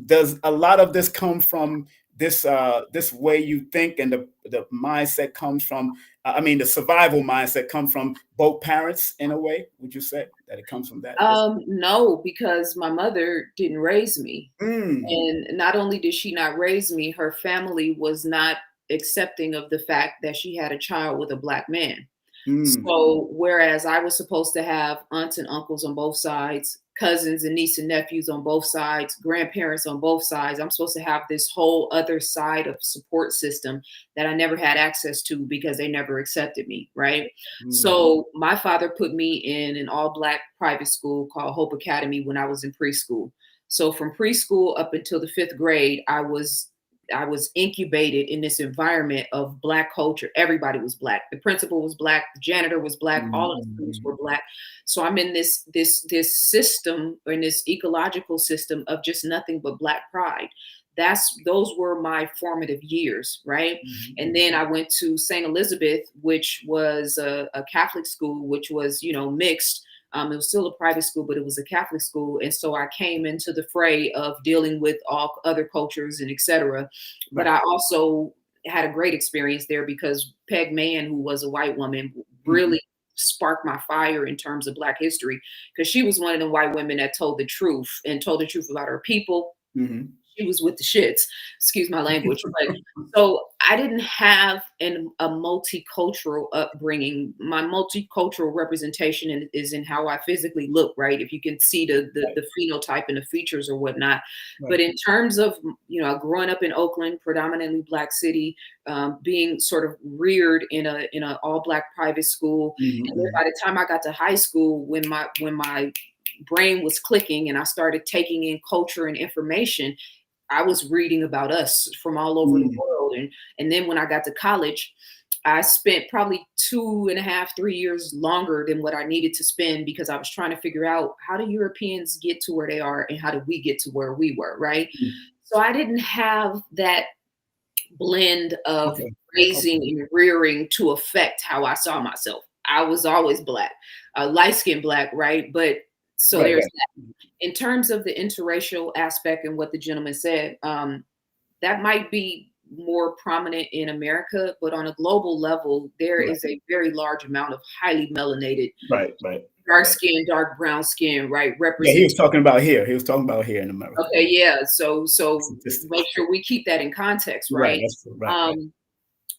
Does a lot of this come from this way you think, and the mindset comes from, the survival mindset comes from both parents in a way? Would you say that it comes from that? No, because my mother didn't raise me. And not only did she not raise me, her family was not accepting of the fact that she had a child with a Black man. So whereas I was supposed to have aunts and uncles on both sides, cousins and nieces and nephews on both sides, grandparents on both sides, I'm supposed to have this whole other side of support system that I never had access to because they never accepted me, right? So my father put me in an all-Black private school called Hope Academy when I was in preschool. So from preschool up until the 5th grade, I was incubated in this environment of Black culture. Everybody was Black. The principal was Black. The janitor was Black. All of the students were Black. So I'm in this system, or in this ecological system of just nothing but Black pride. Those were my formative years, right? And then I went to St. Elizabeth, which was a Catholic school, which was, mixed. It was still a private school, but it was a Catholic school. And so I came into the fray of dealing with all other cultures and et cetera. But I also had a great experience there because Peg Mann, who was a white woman, really sparked my fire in terms of Black history, because she was one of the white women that told the truth about her people. She she was with the shits, excuse my language. But so I didn't have a multicultural upbringing. My multicultural representation is in how I physically look, right? If you can see the phenotype and the features or whatnot. Right. But in terms of, growing up in Oakland, predominantly Black city, being sort of reared in a all Black private school. And then by the time I got to high school, when my brain was clicking and I started taking in culture and information, I was reading about us from all over the world. And then when I got to college, I spent probably 2.5, 3 years longer than what I needed to spend, because I was trying to figure out, how do Europeans get to where they are and how did we get to where we were, right? So I didn't have that blend of raising and rearing to affect how I saw myself. I was always Black, light-skinned Black, right? But so there's that. In terms of the interracial aspect and what the gentleman said, that might be more prominent in America, but on a global level, there is a very large amount of highly melanated, dark skin, dark brown skin, right? Yeah, he was talking about here. He was talking about here in America. Okay, yeah. So make sure we keep that in context, right? Right.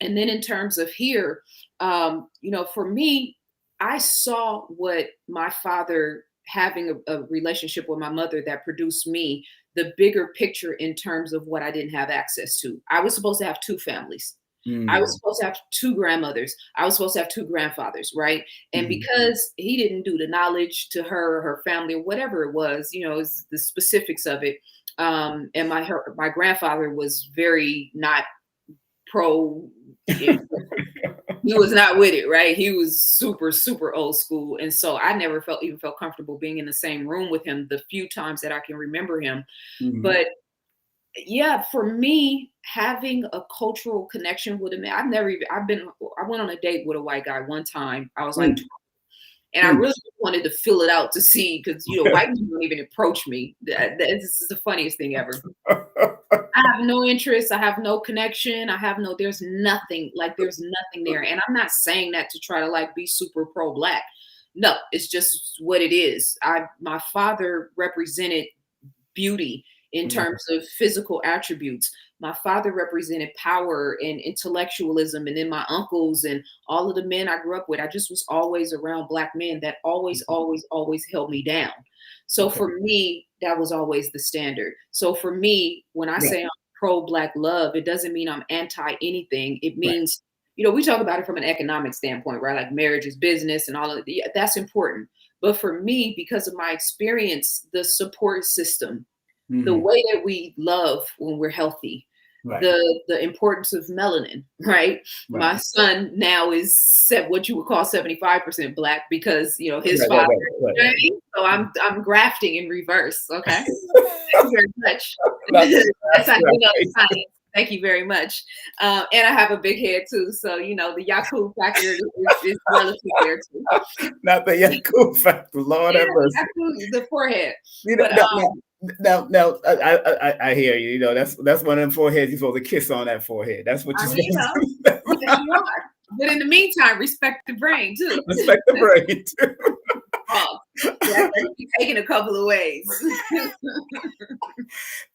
And then in terms of here, for me, I saw what my father having a relationship with my mother that produced me, the bigger picture in terms of what I didn't have access to. I was supposed to have 2 families. I was supposed to have 2 grandmothers. I was supposed to have 2 grandfathers, right? And because he didn't do the knowledge to her or her family or whatever it was, the specifics of it. And my grandfather was very not pro. He was not with it, right? He was super, super old school. And so I never even felt comfortable being in the same room with him the few times that I can remember him. But yeah, for me, having a cultural connection with a man, I went on a date with a white guy one time. I was like, and I really wanted to fill it out to see, because, white people don't even approach me. This is the funniest thing ever. I have no interest. I have no connection. There's nothing there. And I'm not saying that to try to be super pro-Black. No, it's just what it is. My father represented beauty in terms of physical attributes. My father represented power and intellectualism. And then my uncles and all of the men I grew up with, I just was always around Black men that always, always, always held me down. So for me, that was always the standard. So for me, when I say I'm pro-Black love, it doesn't mean I'm anti anything. It means, we talk about it from an economic standpoint, right? Like marriage is business and all of that. That's important. But for me, because of my experience, the support system, the way that we love when we're healthy, the importance of melanin, right? My son now is what you would call 75% Black because his father. So I'm grafting in reverse. Okay, thank you very much. That's how you know the science. Thank you very much. And I have a big head too, so the Yaku factor is relative there too. Not the Yaku factor, Lord have mercy. The forehead. Now, I hear you. That's one of them foreheads you're supposed to kiss on that forehead. That's what you're supposed to do. Yes, you are. But in the meantime, respect the brain too. Respect the brain too. Taken a couple of ways.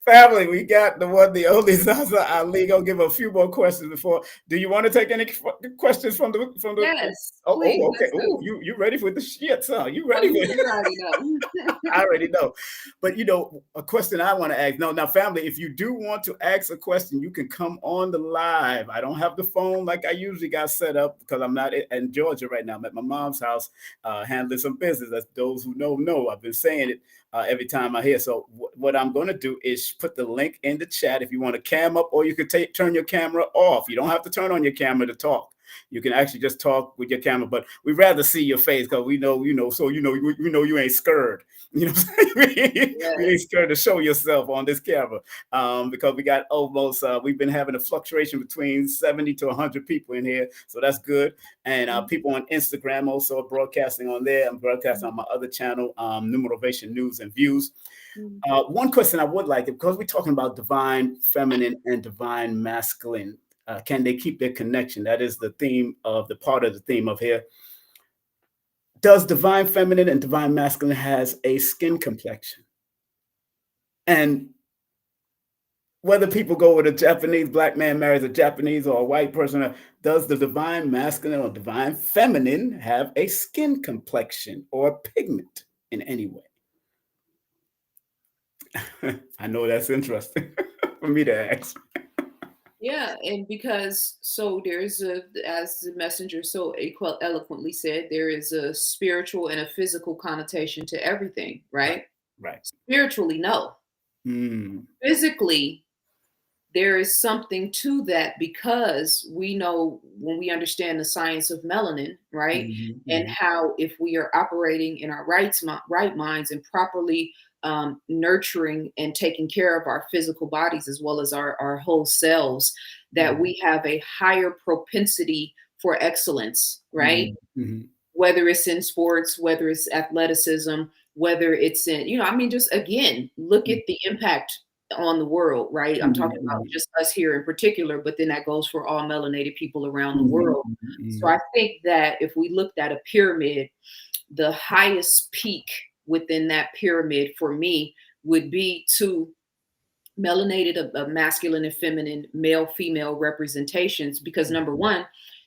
Family, we got the one, the only Zaza Ali. Gonna give a few more questions before. Do you want to take any questions from the? Yes. Please, okay. Oh, you ready for the shit, huh? You ready for it? You already know. I already know. But a question I want to ask. Now, family, if you do want to ask a question, you can come on the live. I don't have the phone like I usually got set up because I'm not in Georgia right now. I'm at my mom's house handling some business. That's those who know. I've been saying it every time I hear. So what I'm going to do is put the link in the chat if you want to cam up, or you could turn your camera off. You don't have to turn on your camera to talk. You can actually just talk with your camera, but we'd rather see your face because we know you ain't scared. You know what I'm saying? We ain't scared to show yourself on this camera because we got almost, we've been having a fluctuation between 70 to 100 people in here. So that's good. And people on Instagram also are broadcasting on there. I'm broadcasting on my other channel, Numerovation News and Views. One question I would like, because we're talking about divine feminine and divine masculine, can they keep their connection? That is the theme of the part of the theme of here. Does divine feminine and divine masculine has a skin complexion? And whether people go with a Japanese black man marries a Japanese or a white person, does the divine masculine or divine feminine have a skin complexion or pigment in any way? I know that's interesting for me to ask. Yeah, and because so there's a, as the messenger so eloquently said, there is a spiritual and a physical connotation to everything, right? Right. Spiritually, no. Physically, there is something to that because we know when we understand the science of melanin, right? And how if we are operating in our right minds and properly nurturing and taking care of our physical bodies as well as our whole selves, that we have a higher propensity for excellence, right? Whether it's in sports, whether it's athleticism, whether it's in, you know, I mean, just again, look at the impact on the world, right? I'm talking about just us here in particular, but then that goes for all melanated people around the world. So I think that if we looked at a pyramid, the highest peak within that pyramid for me would be to melanated of masculine and feminine, male, female representations, because number one,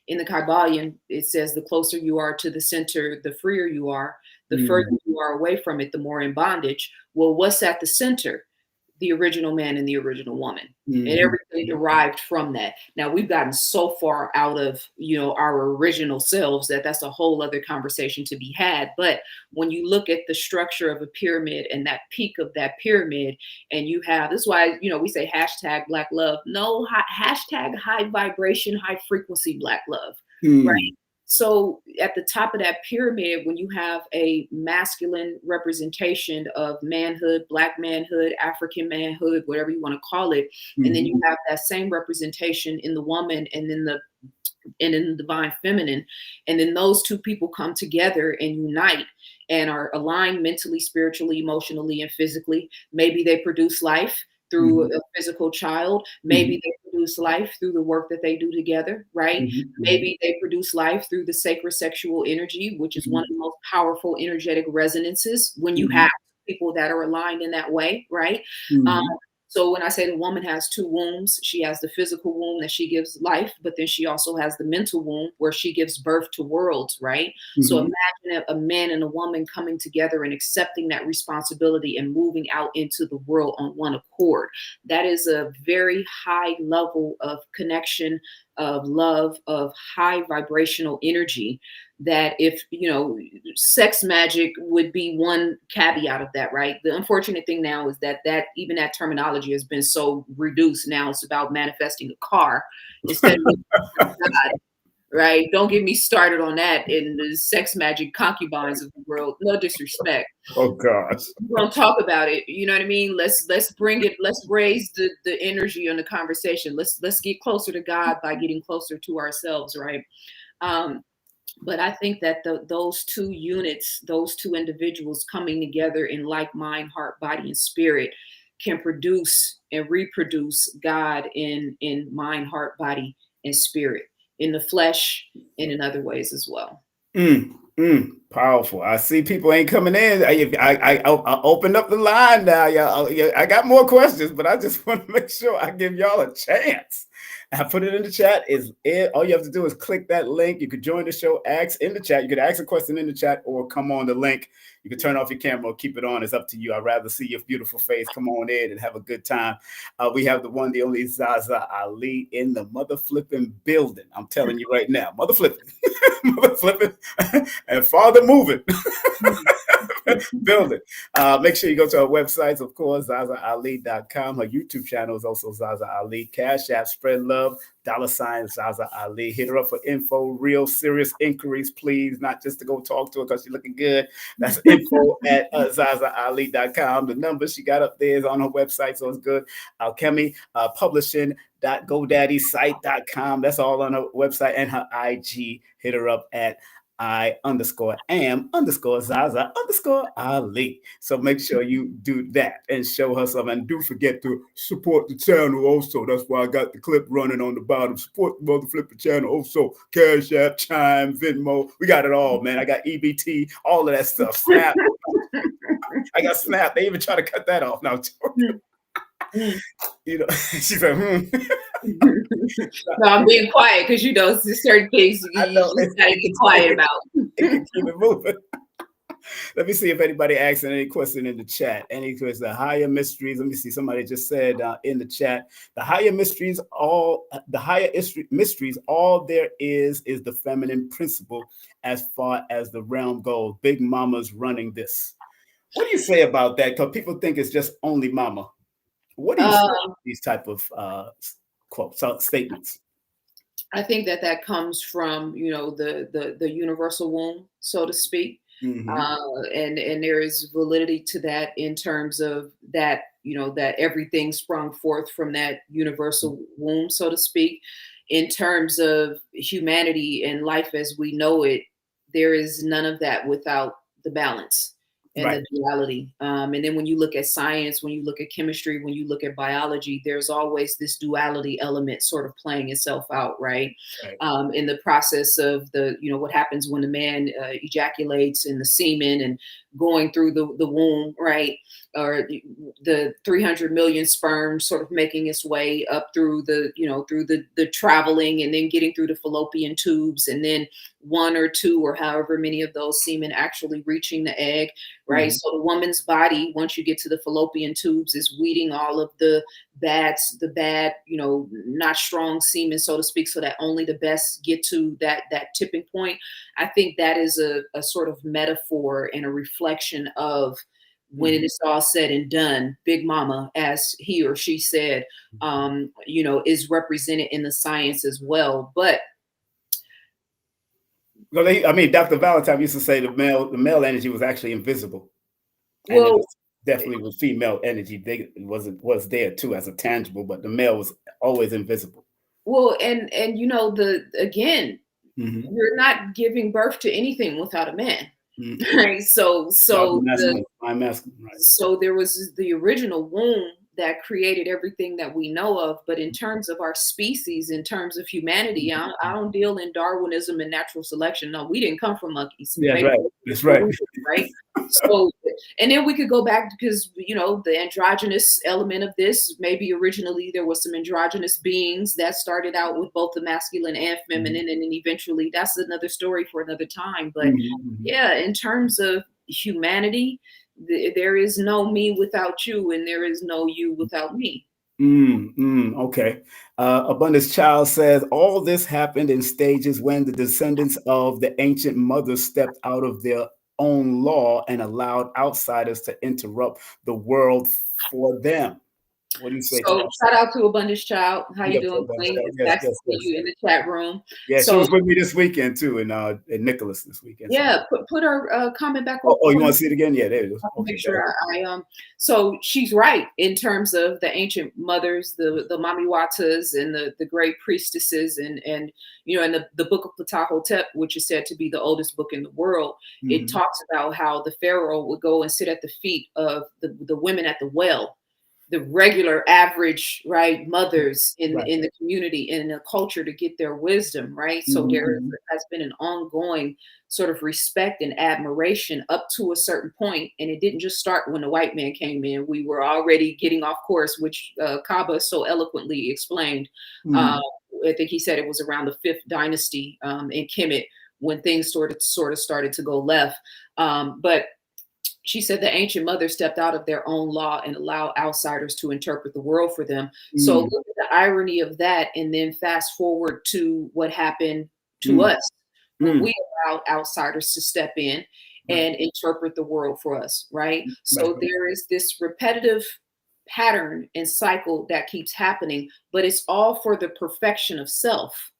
in the Kabbalion, it says the closer you are to the center, the freer you are, the further you are away from it, the more in bondage. Well, what's at the center? The original man and the original woman, and everything derived from that. Now we've gotten so far out of, you know, our original selves that that's a whole other conversation to be had. But when you look at the structure of a pyramid and that peak of that pyramid, and you have, this is why, you know, we say hashtag Black love. No, hashtag high vibration, high frequency Black love, right? So at the top of that pyramid, when you have a masculine representation of manhood, Black manhood, African manhood, whatever you want to call it, and then you have that same representation in the woman and in the divine feminine, and then those two people come together and unite and are aligned mentally, spiritually, emotionally, and physically. Maybe they produce life through a physical child. Maybe they produce life through the work that they do together, right? Maybe they produce life through the sacred sexual energy, which is one of the most powerful energetic resonances when you have people that are aligned in that way, right? So when I say the woman has two wombs, she has the physical womb that she gives life, but then she also has the mental womb where she gives birth to worlds, right? So imagine a man and a woman coming together and accepting that responsibility and moving out into the world on one accord. That is a very high level of connection, of love, of high vibrational energy, that if, you know, sex magic would be one caveat of that, right? The unfortunate thing now is that even that terminology has been so reduced. Now it's about manifesting a car instead of God, right? Don't get me started on that in the sex magic concubines of the world. No disrespect. Oh gosh. We're gonna talk about it. You know what I mean? Let's bring it, let's raise the energy on the conversation. Let's get closer to God by getting closer to ourselves, right? But I think that those two units, those two individuals coming together in like mind, heart, body, and spirit can produce and reproduce God in mind, heart, body, and spirit, in the flesh and in other ways as well. Powerful. I see people ain't coming in. I opened up the line now. I got more questions, but I just want to make sure I give y'all a chance. I put it in the chat. All you have to do is click that link. You could join the show, ask in the chat. You could ask a question in the chat or come on the link. You can turn off your camera or keep it on. It's up to you. I'd rather see your beautiful face. Come on in and have a good time. We have the one, the only Zaza Ali in the mother flipping building. I'm telling you right now, mother flipping, mother flipping, and father moving. Building. Make sure you go to our websites, of course, ZazaAli.com. Her YouTube channel is also Zaza Ali. Cash App, spread love, $ Zaza Ali. Hit her up for info, real serious inquiries, please, not just to go talk to her because she's looking good. That's info at ZazaAli.com. The number she got up there is on her website, so it's good. Alchemy Publishing.GoDaddy site.com. That's all on her website and her IG. Hit her up at I_am_Zaza_Ali. So make sure you do that and show her some. And do forget to support the channel also. That's why I got the clip running on the bottom. Support the Mother Flipper channel also. Cash App, Chime, Venmo. We got it all, man. I got EBT, all of that stuff. Snap. I got Snap. They even try to cut that off now. You know, she's like, No, I'm being quiet because there's certain things you I know just gotta be quiet about. it can keep it moving. Let me see if anybody asks any question in the chat. Any question? The higher mysteries. Let me see. Somebody just said in the chat, the higher mysteries, all there is the feminine principle as far as the realm goes. Big Mama's running this. What do you say about that? Because people think it's just only Mama. What do you say about these type of quotes, statements? I think that comes from the universal womb, so to speak. Mm-hmm. And there is validity to that in terms of that, that everything sprung forth from that universal womb, so to speak. In terms of humanity and life as we know it, there is none of that without the balance and Right. the duality. And then when you look at science, when you look at chemistry, when you look at biology, there's always this duality element sort of playing itself out, right? In the process of what happens when the man ejaculates in the semen and going through the womb, right? Or the 300 million sperm sort of making its way up through the traveling and then getting through the fallopian tubes, and then one or two or however many of those semen actually reaching the egg, right? Mm-hmm. So the woman's body, once you get to the fallopian tubes, is weeding all of the bad, not strong semen, so to speak, so that only the best get to that tipping point. I think that is a sort of metaphor and a reflection of when it is all said and done, Big Mama, as he or she said, is represented in the science as well. But Dr. Valentine used to say the male energy was actually invisible. And well, it was definitely with female energy, was there too as a tangible, but the male was always invisible. Well, and you're not giving birth to anything without a man. Mm-hmm. Right. So there was the original womb that created everything that we know of. But in terms of our species, in terms of humanity, I don't deal in Darwinism and natural selection. No, we didn't come from monkeys. Yeah, right. That's right. Right. So, and then we could go back because, the androgynous element of this, maybe originally there was some androgynous beings that started out with both the masculine and feminine. Mm-hmm. And then eventually that's another story for another time. But yeah, in terms of humanity, there is no me without you, and there is no you without me. Okay. Abundance Child says, all this happened in stages when the descendants of the ancient mothers stepped out of their own law and allowed outsiders to interrupt the world for them. What do you say? So shout out to Abundance Child. How you doing, Queen? Yes. You in the chat room. Yeah, she was with me this weekend too, in Nicholas this weekend. Yeah, put her comment back on. Oh, you want to see it again? Yeah, there it is. Okay, make sure so she's right in terms of the ancient mothers, the Mami Watas and the great priestesses, and in the book of Ptah-hotep, which is said to be the oldest book in the world, it talks about how the pharaoh would go and sit at the feet of the women at the well, the regular average, right, mothers in the community, in the culture, to get their wisdom, right? So there has been an ongoing sort of respect and admiration up to a certain point. And it didn't just start when the white man came in. We were already getting off course, which Kaba so eloquently explained. I think he said it was around the 5th dynasty in Kemet when things sort of started to go left. But she said the ancient mothers stepped out of their own law and allowed outsiders to interpret the world for them. So look at the irony of that, and then fast forward to what happened to us when we allowed outsiders to step in and interpret the world for us, right? So there is this repetitive pattern and cycle that keeps happening, but it's all for the perfection of self,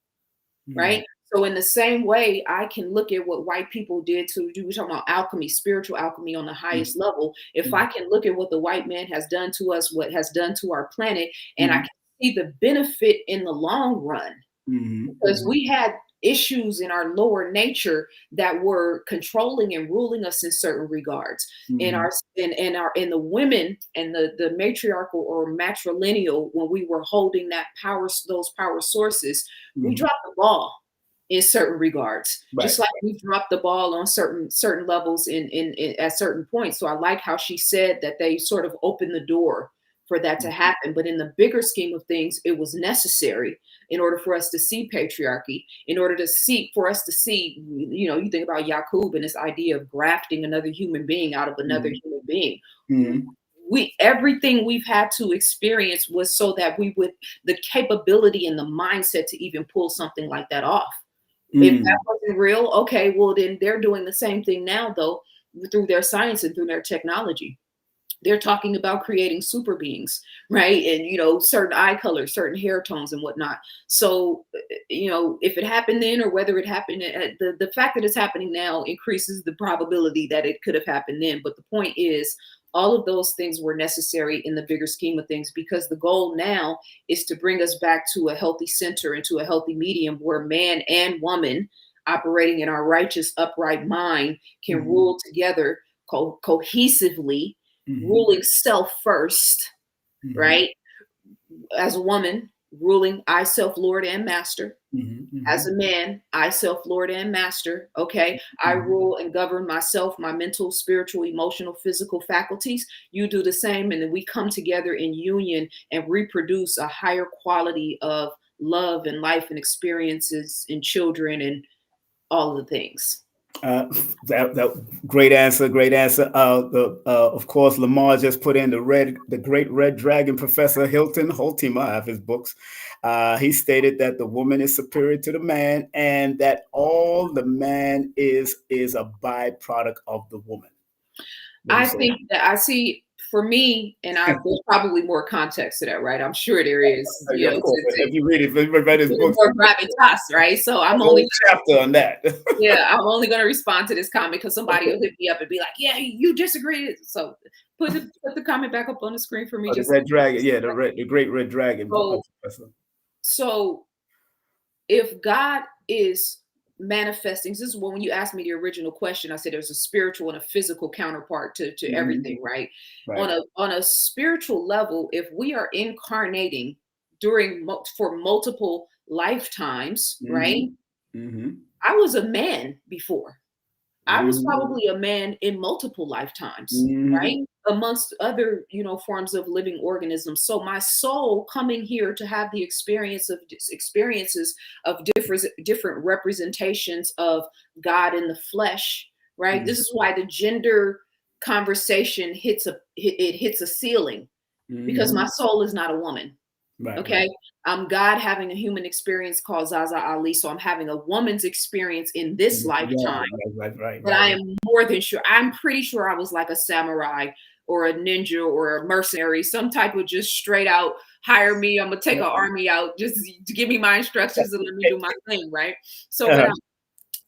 right? So in the same way, I can look at what white people did to, we're talking about alchemy, spiritual alchemy on the highest level. If I can look at what the white man has done to us, what has done to our planet, and I can see the benefit in the long run, because we had issues in our lower nature that were controlling and ruling us in certain regards. In the women and the matriarchal or matrilineal, when we were holding that power, those power sources, we dropped the ball in certain regards, just like we dropped the ball on certain levels in at certain points. So I like how she said that they sort of opened the door for that to happen. But in the bigger scheme of things, it was necessary in order for us to see patriarchy, in order to see, for us to see, you know, you think about Yakub and this idea of grafting another human being out of another human being. Everything we've had to experience was so that we would the capability and the mindset to even pull something like that off. If that wasn't real, okay, well then they're doing the same thing now though through their science and through their technology. They're talking about creating super beings, right? And, you know, certain eye colors, certain hair tones and whatnot. So, you know, if it happened then or whether it happened, the fact that it's happening now increases the probability that it could have happened then. But the point is, all of those things were necessary in the bigger scheme of things, because the goal now is to bring us back to a healthy center and to a healthy medium where man and woman operating in our righteous, upright mind can rule together cohesively, ruling self first, right? As a woman, ruling I, self, Lord, and master. As a man, I, self, Lord, and master. Okay. I rule and govern myself, my mental, spiritual, emotional, physical faculties. You do the same. And then we come together in union and reproduce a higher quality of love and life and experiences in children and all of the things. That great answer, great answer. Of course, Lamar just put in the great red dragon, Professor Hilton Holtima. I have his books. He stated that the woman is superior to the man, and that all the man is a byproduct of the woman. I think that I see, for me, and there's probably more context to that, right? I'm sure there is. You know, if you read his books, more gravitas, right? So I'm only chapter on that. Yeah, I'm only going to respond to this comment because somebody will hit me up and be like, "Yeah, you disagree." So put the comment back up on the screen for me. The red dragon, yeah, the great red dragon. So if God is manifesting, this is when you asked me the original question, I said there's a spiritual and a physical counterpart to everything, right? On a spiritual level, if we are incarnating for multiple lifetimes, right? I was a man before. I was probably a man in multiple lifetimes, right? Amongst other, you know, forms of living organisms. So my soul coming here to have the experiences of different representations of God in the flesh, right? This is why the gender conversation hits a ceiling, because my soul is not a woman. Okay. I'm God having a human experience called Zaza Ali. So I'm having a woman's experience in this lifetime. But I am more than sure. I'm pretty sure I was like a samurai or a ninja or a mercenary, some type of just straight out hire me. I'm going to take an army out just to give me my instructions and let me do my thing. Right. So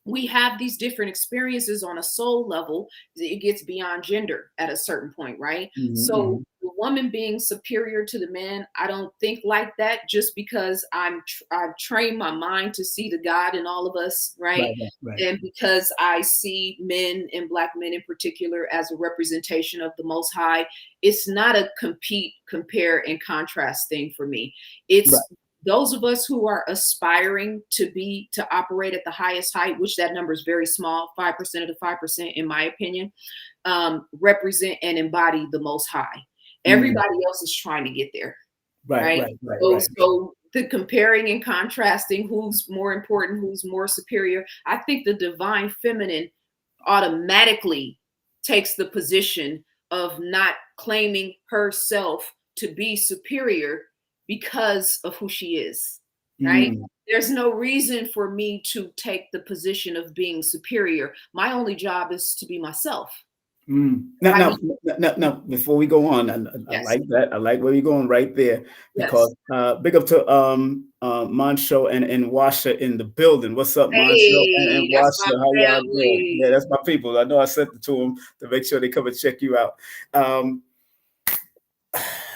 we have these different experiences on a soul level. It gets beyond gender at a certain point, right? So the woman being superior to the man, I don't think like that, just because I've trained my mind to see the God in all of us, right? And because I see men and Black men in particular as a representation of the Most High. It's not a compete, compare, and contrast thing for me. It's those of us who are aspiring to operate at the highest height, which that number is very small, 5% of the 5%, in my opinion, represent and embody the Most High. Everybody else is trying to get there. So the comparing and contrasting, who's more important, who's more superior, I think the divine feminine automatically takes the position of not claiming herself to be superior because of who she is, right? There's no reason for me to take the position of being superior. My only job is to be myself. Now, before we go on, I like that. I like where you're going right there, because big up to Mancho and Washa in the building. What's up, Mancho and Washa? How y'all doing? Yeah, that's my people. I know I sent it to them to make sure they come and check you out.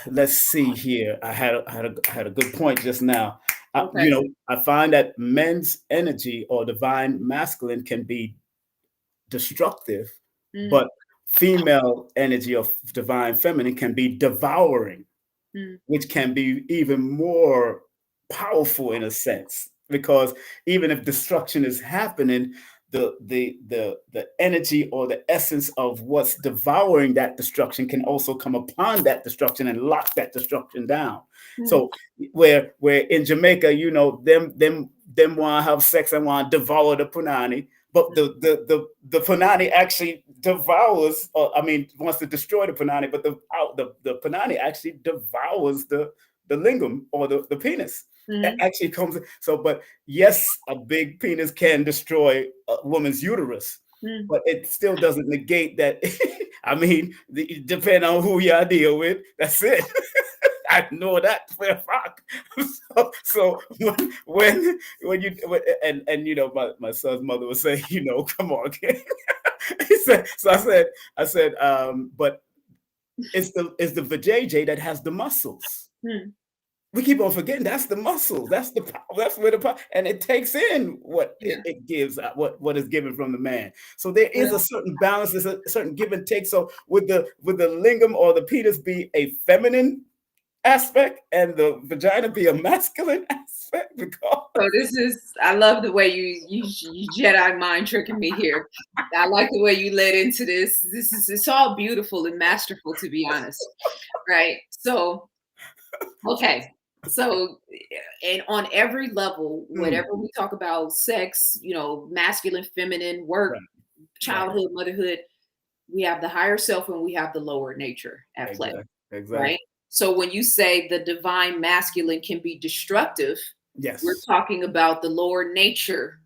Let's see here. I had a good point just now. You know, I find that men's energy or divine masculine can be destructive, but female energy of divine feminine can be devouring, which can be even more powerful in a sense, because even if destruction is happening, the energy or the essence of what's devouring that destruction can also come upon that destruction and lock that destruction down. So where in Jamaica, you know, them want to have sex and want to devour the punani, but the punani actually devours, wants to destroy the punani, but the punani actually devours the lingam or the penis. That actually comes. So, but yes, a big penis can destroy a woman's uterus, but it still doesn't negate that. Depending on who you deal with, that's it. I know that for a fact. So when you you know, my son's mother would say, you know, come on, kid. I said, but it's the vajayjay that has the muscles. We keep on forgetting that's the muscles, that's the power, that's where the power, and it takes in what it gives, what is given from the man. So there is a certain balance, there's a certain give and take. So would the lingam or the penis be a feminine aspect and the vagina be a masculine aspect? Because so I love the way you Jedi mind tricking me here. I like the way you led into this. It's all beautiful and masterful, to be honest. Right. So, okay. So, and on every level, whatever we talk about sex, you know, masculine, feminine, work, childhood, motherhood, we have the higher self and we have the lower nature at play. Exactly. Right. So when you say the divine masculine can be destructive, we're talking about the lower nature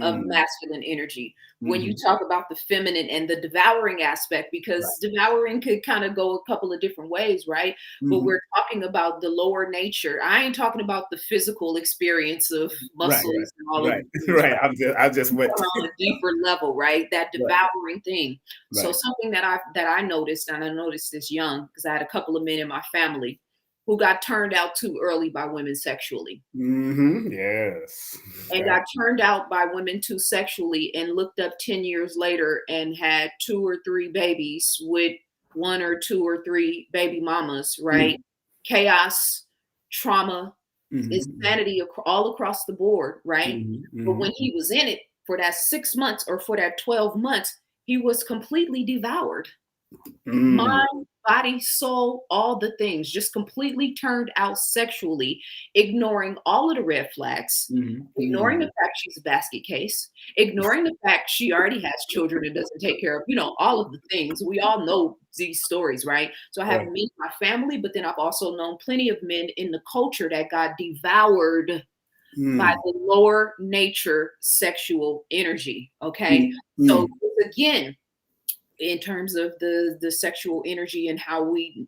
of masculine energy. When you talk about the feminine and the devouring aspect, because devouring could kind of go a couple of different ways, right? But we're talking about the lower nature. I ain't talking about the physical experience of muscles and all of that. I just went on a deeper level, right? That devouring thing. So something that I noticed, and I noticed this young, because I had a couple of men in my family who got turned out too early by women sexually. Yes. And got turned out by women too sexually and looked up 10 years later and had 2 or 3 babies with 1 or 2 or 3 baby mamas, right? Chaos, trauma, insanity all across the board, right? But when he was in it for that 6 months or for that 12 months, he was completely devoured. Mind, body, soul, all the things, just completely turned out sexually, ignoring all of the red flags, ignoring the fact she's a basket case, ignoring the fact she already has children and doesn't take care of, you know, all of the things. We all know these stories, right? So I have men in my family, but then I've also known plenty of men in the culture that got devoured by the lower nature sexual energy. Okay. So again, in terms of the sexual energy and how we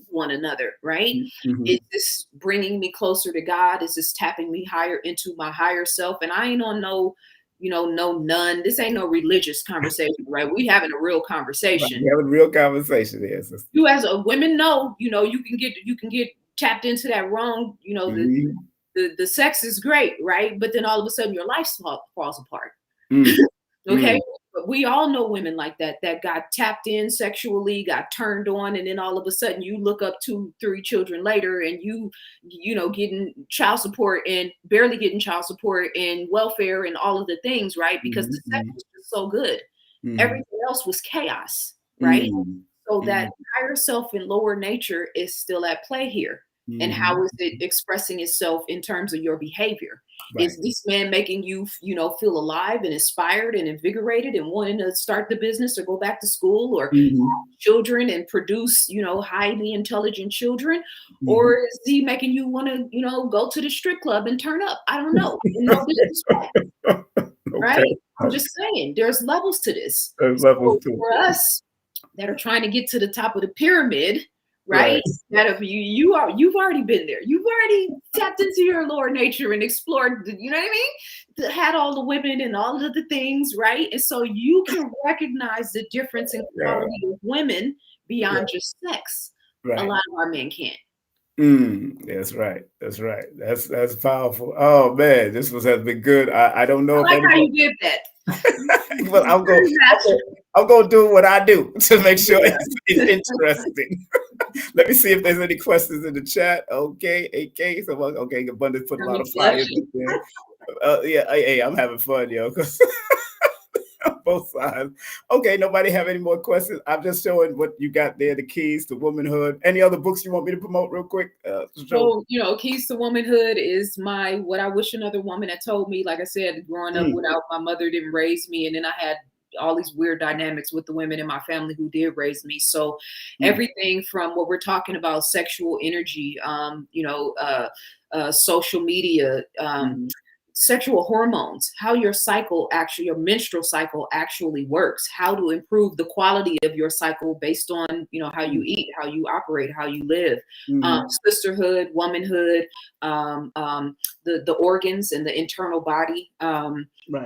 one another, right? Is this bringing me closer to God? Is this tapping me higher into my higher self? And I ain't on no none. This ain't no religious conversation, right? We having a real conversation. We having a real conversation, yes. You as a women know, you know, you can get tapped into that wrong, you know, the sex is great, right? But then all of a sudden your life falls apart. Okay. But we all know women like that got tapped in sexually, got turned on, and then all of a sudden you look up 2, 3 children later and you know, getting child support and barely getting child support and welfare and all of the things, right? Because the sex was just so good. Everything else was chaos, right? So that higher self and lower nature is still at play here. And how is it expressing itself in terms of your behavior? Is this man making you, you know, feel alive and inspired and invigorated and wanting to start the business or go back to school or have children and produce, you know, highly intelligent children? Or is he making you want to, you know, go to the strip club and turn up? I don't know. No disrespect, right? I'm just saying there's levels to this. There's levels to for us that are trying to get to the top of the pyramid, right? That if you've already been there. You've already tapped into your lower nature and explored, you know what I mean? Had all the women and all of the things, right? And so you can recognize the difference in quality of women beyond just sex. A lot of our men can't. That's right. That's powerful. Oh man, this has been good. I don't know I like how you did that. But I'm going to do what I do to make sure it's interesting. Let me see if there's any questions in the chat. Okay, AK. So okay, Abundance put a lot of fire in there. Yeah, hey, I'm having fun, yo. 'Cause both sides. Okay, nobody have any more questions? I'm just showing what you got there, the keys to womanhood. Any other books you want me to promote real quick? So, Keys to Womanhood is my what I wish another woman had told me. Like I said, growing up without my mother didn't raise me, and then I had all these weird dynamics with the women in my family who did raise me. So everything from what we're talking about, sexual energy, social media, sexual hormones, how your cycle actually, your menstrual cycle actually works, how to improve the quality of your cycle based on, how you eat, how you operate, how you live, sisterhood, womanhood, the organs and the internal body.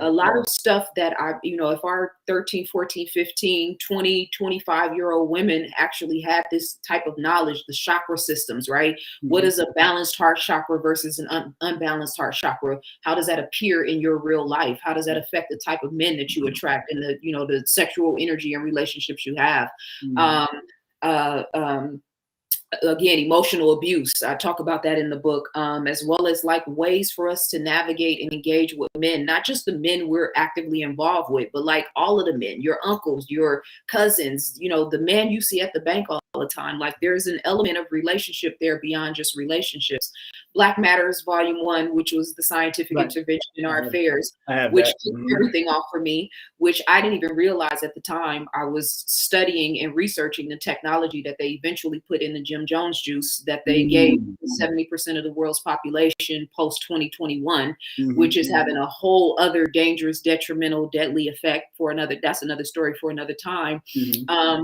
A lot of stuff that if our 13, 14, 15, 20, 25-year-old women actually had this type of knowledge, the chakra systems, right? What is a balanced heart chakra versus an unbalanced heart chakra? How does that appear in your real life? How does that affect the type of men that you attract and the sexual energy and relationships you have? Again, emotional abuse. I talk about that in the book, as well as like ways for us to navigate and engage with men, not just the men we're actively involved with, but like all of the men, your uncles, your cousins, the man you see at the bank all the time. Like there's an element of relationship there beyond just relationships. Black Matters Volume 1, which was the scientific intervention in our affairs, which took everything off for me, which I didn't even realize at the time. I was studying and researching the technology that they eventually put in the Jim Jones juice that they gave 70% of the world's population post 2021, which is having a whole other dangerous, detrimental, deadly effect for another. That's another story for another time.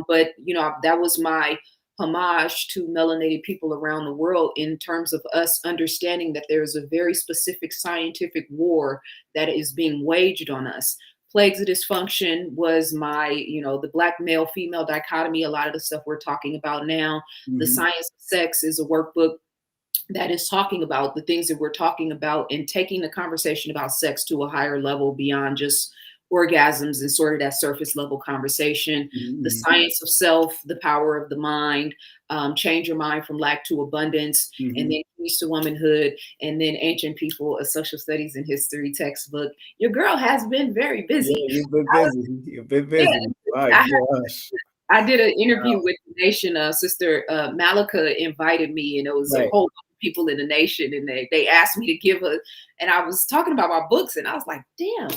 But that was my homage to melanated people around the world in terms of us understanding that there is a very specific scientific war that is being waged on us. Plagues of Dysfunction was my, the black male female dichotomy, a lot of the stuff we're talking about now. The Science of Sex is a workbook that is talking about the things that we're talking about and taking the conversation about sex to a higher level beyond just orgasms and sort of that surface level conversation. The Science of Self, the power of the mind, change your mind from lack to abundance, and then Keys to Womanhood, and then Ancient People, a social studies and history textbook. Your girl has been very busy. Yeah, you've been busy. You've been busy. My gosh. I did an interview with the Nation. Sister Malika invited me, and it was a whole bunch of people in the Nation, and they asked me to give and I was talking about my books, and I was like, damn.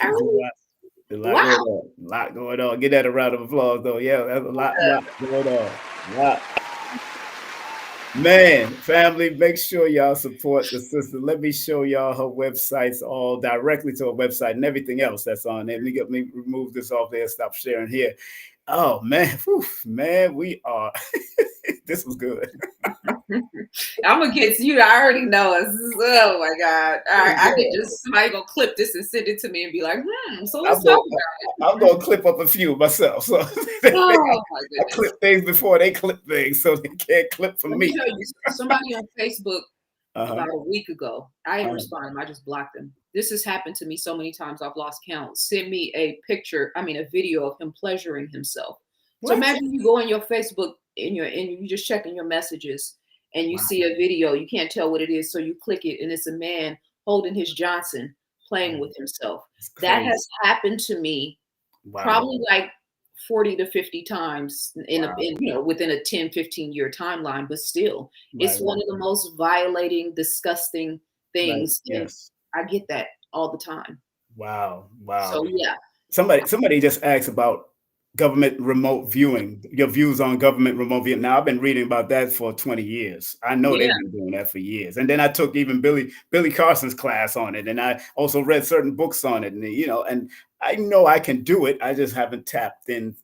A lot going on. Get that a round of applause, though. Yeah, that's a lot going on. Man, family, make sure y'all support the sister. Let me show y'all her websites, all directly to her website and everything else that's on there. Let me remove this off there. Stop sharing here. Oh man, man, we are. This was good. I'm gonna get to you. I already know us. Oh my God! I could just somebody gonna clip this and send it to me and be like, So let's talk about it. I'm gonna clip up a few myself. So oh my goodness. I clip things before they clip things, so they can't clip from me. Tell you, somebody on Facebook about a week ago, I didn't respond. I just blocked them. This has happened to me so many times. I've lost count. Send me a video of him pleasuring himself. What? So imagine you go on your Facebook and you just checking your messages and you see a video. You can't tell what it is, so you click it, and it's a man holding his Johnson playing with himself. That has happened to me probably like 40 to 50 times within a 10, 15 year timeline, but still it's one of the most violating, disgusting things. Yes. I get that all the time. Wow. So yeah. Somebody just asked about government remote viewing, your views on government remote viewing. Now, I've been reading about that for 20 years. I know they've been doing that for years. And then I took even Billy Carson's class on it. And I also read certain books on it. And, and I know I can do it. I just haven't tapped in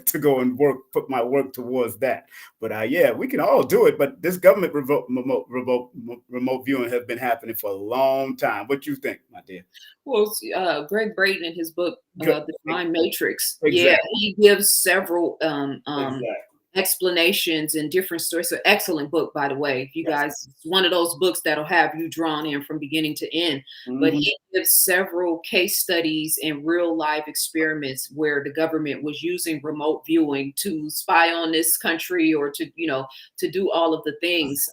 to go and put my work towards that. But we can all do it. But this government remote viewing has been happening for a long time. What do you think, my dear? Well, Greg Braden in his book, The Mind Matrix, he gives several explanations and different stories. It's an excellent book, by the way. If you guys, it's one of those books that'll have you drawn in from beginning to end. But he gives several case studies and real life experiments where the government was using remote viewing to spy on this country or to do all of the things.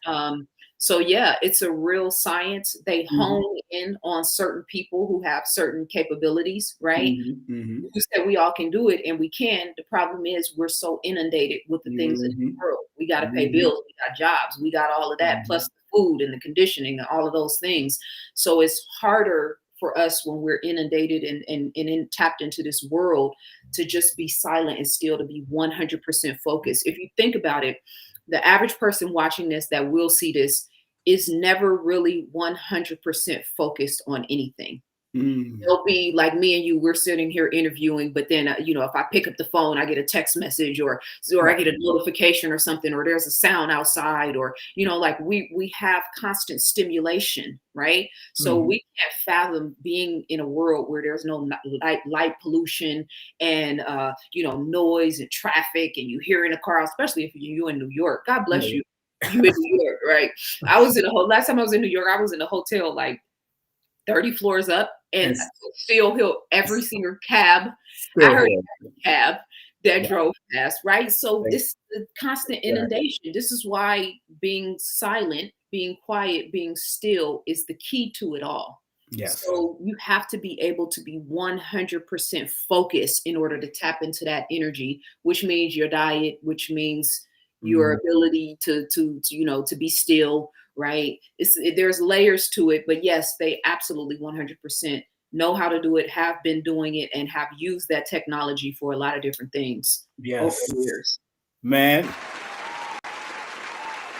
So yeah, it's a real science. They hone in on certain people who have certain capabilities, right? You said we all can do it, and we can. The problem is we're so inundated with the things in the world. We got to pay bills, we got jobs, we got all of that, plus the food and the conditioning and all of those things. So it's harder for us when we're inundated and tapped into this world to just be silent and still to be 100% focused. If you think about it, the average person watching this that will see this is never really 100% focused on anything. They'll be like me and you, we're sitting here interviewing, but then, if I pick up the phone, I get a text message or I get a notification or something, or there's a sound outside, or, like we have constant stimulation, right? So we can't fathom being in a world where there's no light pollution and, noise and traffic, and you hear in a car, especially if you're in New York. God bless you. You in New York, right? Last time I was in New York, I was in a hotel like 30 floors up, and still every single cab. I heard every cab that drove past, right? So this constant inundation. This is why being silent, being quiet, being still is the key to it all. Yes. So you have to be able to be 100% focused in order to tap into that energy, which means your diet, which means your ability to be still, right? There's layers to it, but yes, they absolutely 100% know how to do it, have been doing it, and have used that technology for a lot of different things over the years. Man,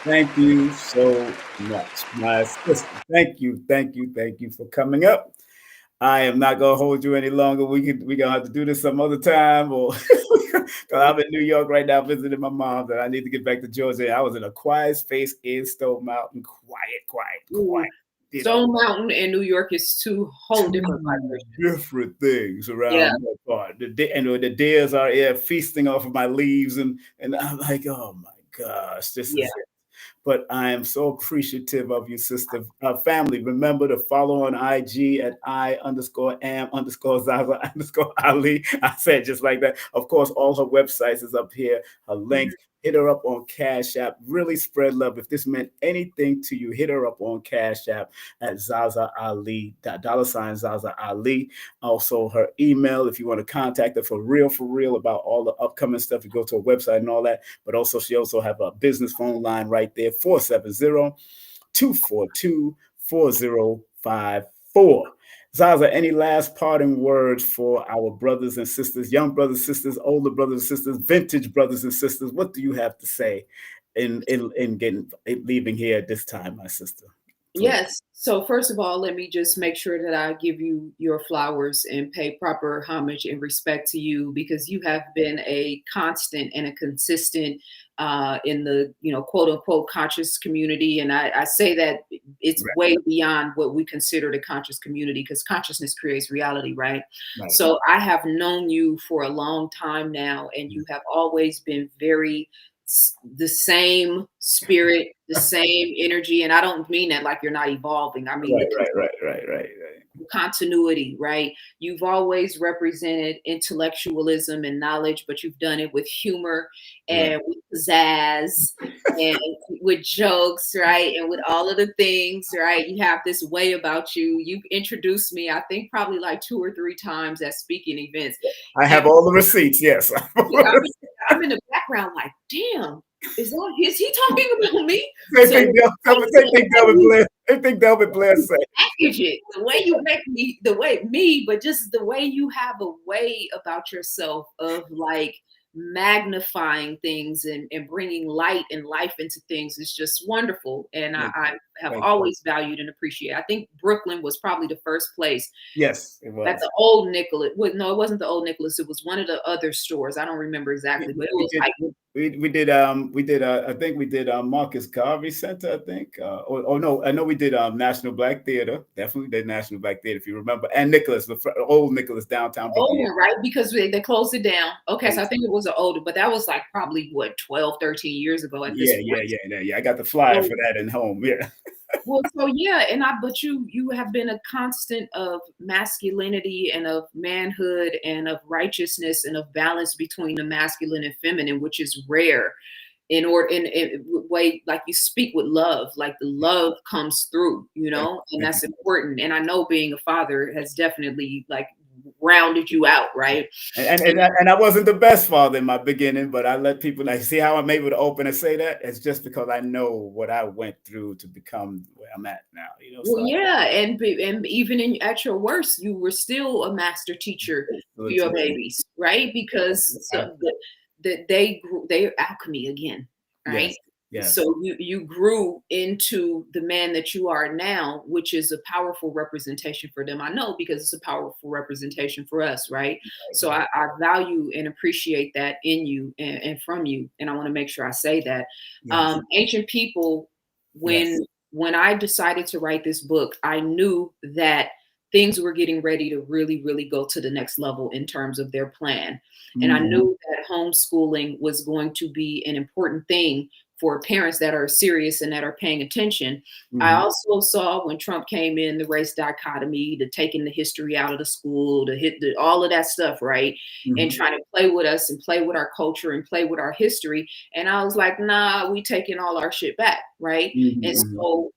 thank you so much, my sister. Thank you for coming up. I am not gonna hold you any longer. We're gonna have to do this some other time, or because I'm in New York right now visiting my mom, that I need to get back to Georgia. I was in a quiet space in Stone Mountain, quiet. Stone Mountain and New York is two whole different vibrations. Different things around that part. The deers are feasting off of my leaves, and I'm like, oh my gosh, this is it. But I am so appreciative of you, sister. Family, remember to follow on IG at I_am_Zaza_Ali. I said just like that. Of course, all her websites is up here. Her links. Hit her up on Cash App. Really spread love. If this meant anything to you, hit her up on Cash App at Zaza Ali, $ Zaza Ali. Also, her email, if you want to contact her for real about all the upcoming stuff, you go to her website and all that. But also, she also have a business phone line right there, 470-242-4054. Zaza, any last parting words for our brothers and sisters, young brothers and sisters, older brothers and sisters, vintage brothers and sisters? What do you have to say in leaving here at this time, my sister? Please. Yes. So first of all, let me just make sure that I give you your flowers and pay proper homage and respect to you, because you have been a constant and a consistent in the, quote unquote conscious community. And I say that it's way beyond what we consider the conscious community, because consciousness creates reality, right? So I have known you for a long time now, and you have always been the same spirit, the same energy. And I don't mean that like you're not evolving. I mean, right. Continuity, right? You've always represented intellectualism and knowledge, but you've done it with humor and with pizzazz and with jokes, right? And with all of the things, right? You have this way about you. You've introduced me, I think, probably like 2 or 3 times at speaking events. I have all the receipts, yes. I'm in the background like, damn, is he talking about me? They think Delvin Blair said. Package it the way you make me, but just the way you have a way about yourself of like magnifying things and bringing light and life into things is just wonderful. And I have always valued and appreciated. I think Brooklyn was probably the first place. Yes, it was. At the old Nicholas. No, it wasn't the old Nicholas. It was one of the other stores. I don't remember exactly, but it was we did I think we did Marcus Garvey Center, I think. No, I know we did National Black Theater. Definitely did National Black Theater, if you remember. And Nicholas, the old Nicholas downtown. Old one, right? Because they closed it down. Okay, so I think it was an older, but that was like probably 12, 13 years ago at this point. Yeah. I got the flyer for that in home. Yeah. Well, so but you have been a constant of masculinity and of manhood and of righteousness and of balance between the masculine and feminine, which is rare in way, like you speak with love, like the love comes through, and that's important. And I know being a father has definitely like rounded you out, right? And I wasn't the best father in my beginning, but I let people like see how I'm able to open and say that. It's just because I know what I went through to become where I'm at now. Well, yeah, and even at your worst, you were still a master teacher for your babies, right? Because they're alchemy again, right? Yes. So you grew into the man that you are now, which is a powerful representation for them. I know, because it's a powerful representation for us, right? So I value and appreciate that in you and from you, and I want to make sure I say that. Ancient people, when I decided to write this book, I knew that things were getting ready to really, really go to the next level in terms of their plan. And I knew that homeschooling was going to be an important thing for parents that are serious and that are paying attention. I also saw when Trump came in, the race dichotomy, the taking the history out of the school, all of that stuff, right? And trying to play with us and play with our culture and play with our history. And I was like, nah, we taking all our shit back, right? And so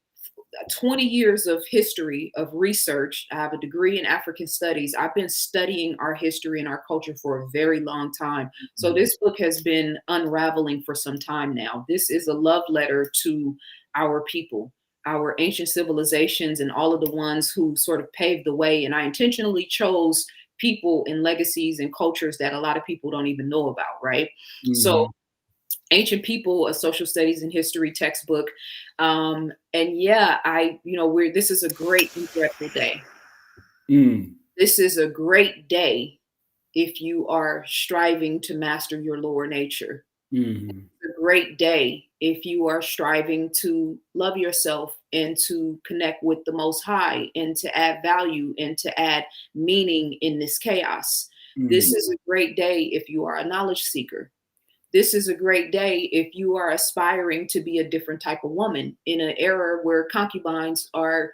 20 years of history of research. I have a degree in African studies. I've been studying our history and our culture for a very long time. So this book has been unraveling for some time now. This is a love letter to our people, our ancient civilizations, and all of the ones who sort of paved the way. And I intentionally chose people and legacies and cultures that a lot of people don't even know about, right? So Ancient People, a social studies and history textbook. And yeah, this is a great and dreadful day. This is a great day if you are striving to master your lower nature. It's a great day if you are striving to love yourself and to connect with the Most High and to add value and to add meaning in this chaos. This is a great day if you are a knowledge seeker. This is a great day if you are aspiring to be a different type of woman in an era where concubines are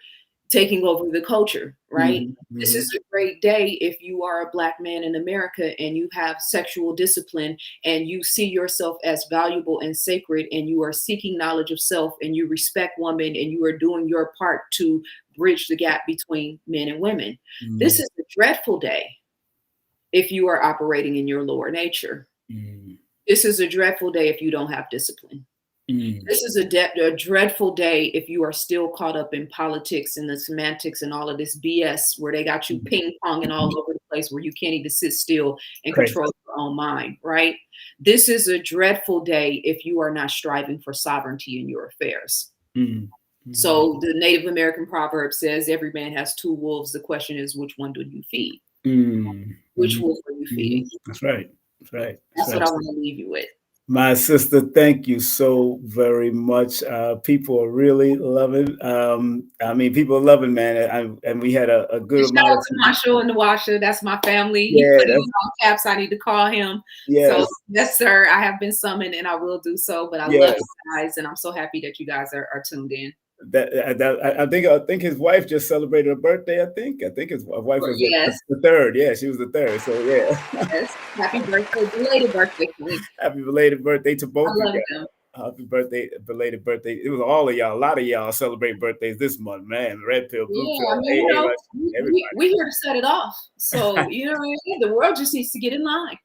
taking over the culture, right? This is a great day if you are a Black man in America and you have sexual discipline and you see yourself as valuable and sacred and you are seeking knowledge of self and you respect women and you are doing your part to bridge the gap between men and women. This is a dreadful day if you are operating in your lower nature. This is a dreadful day if you don't have discipline. This is a dreadful day if you are still caught up in politics and the semantics and all of this BS where they got you ping-ponging all over the place where you can't even sit still and control your own mind, right? This is a dreadful day if you are not striving for sovereignty in your affairs. So the Native American proverb says, every man has two wolves. The question is, which one do you feed? Which wolf are you feeding? That's right. That's right. That's what I want to leave you with. My sister, thank you so very much. People are really loving. People are loving, man. And we had a good amount. Shout out to Marshall and the Washer. That's my family. He put him on caps. I need to call him. So yes, sir. I have been summoned and I will do so. But I love you guys, and I'm so happy that you guys are tuned in. I think his wife just celebrated a birthday. I think his wife was the third. Yeah, she was the third. So yeah. Yes. Happy birthday, belated birthday. Happy belated birthday to both of you. Them. Happy birthday, belated birthday. It was all of y'all. A lot of y'all celebrate birthdays this month, man. Red pill, blue pill. We're here to set it off. So the world just needs to get in line.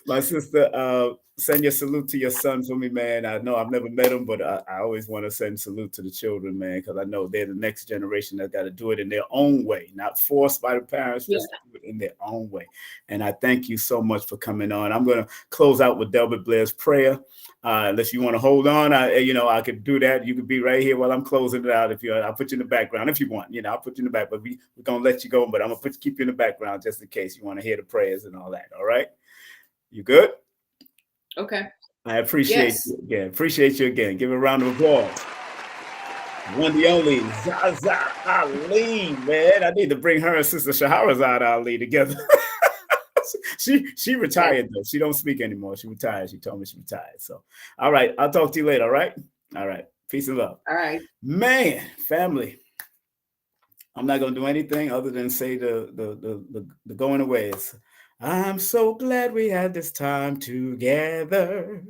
My sister, send your salute to your son for me, man. I know I've never met him, but I always want to send salute to the children, man, because I know they're the next generation that got to do it in their own way, not forced by the parents, just do it in their own way. And I thank you so much for coming on. I'm going to close out with Delbert Blair's prayer. Unless you want to hold on, I could do that. You could be right here while I'm closing it out. I'll put you in the background if you want. I'll put you in the back, but we're gonna let you go. But I'm gonna keep you in the background just in case you want to hear the prayers and all that. All right, you good? Okay. I appreciate you again. Appreciate you again. Give a round of applause. One the only Zaza Ali, man. I need to bring her and Sister Shahrazad Ali together. She retired though. She don't speak anymore. She retired. She told me she retired. So, all right. I'll talk to you later. All right. All right. Peace and love. All right. Man, family. I'm not going to do anything other than say the going away. I'm so glad we had this time together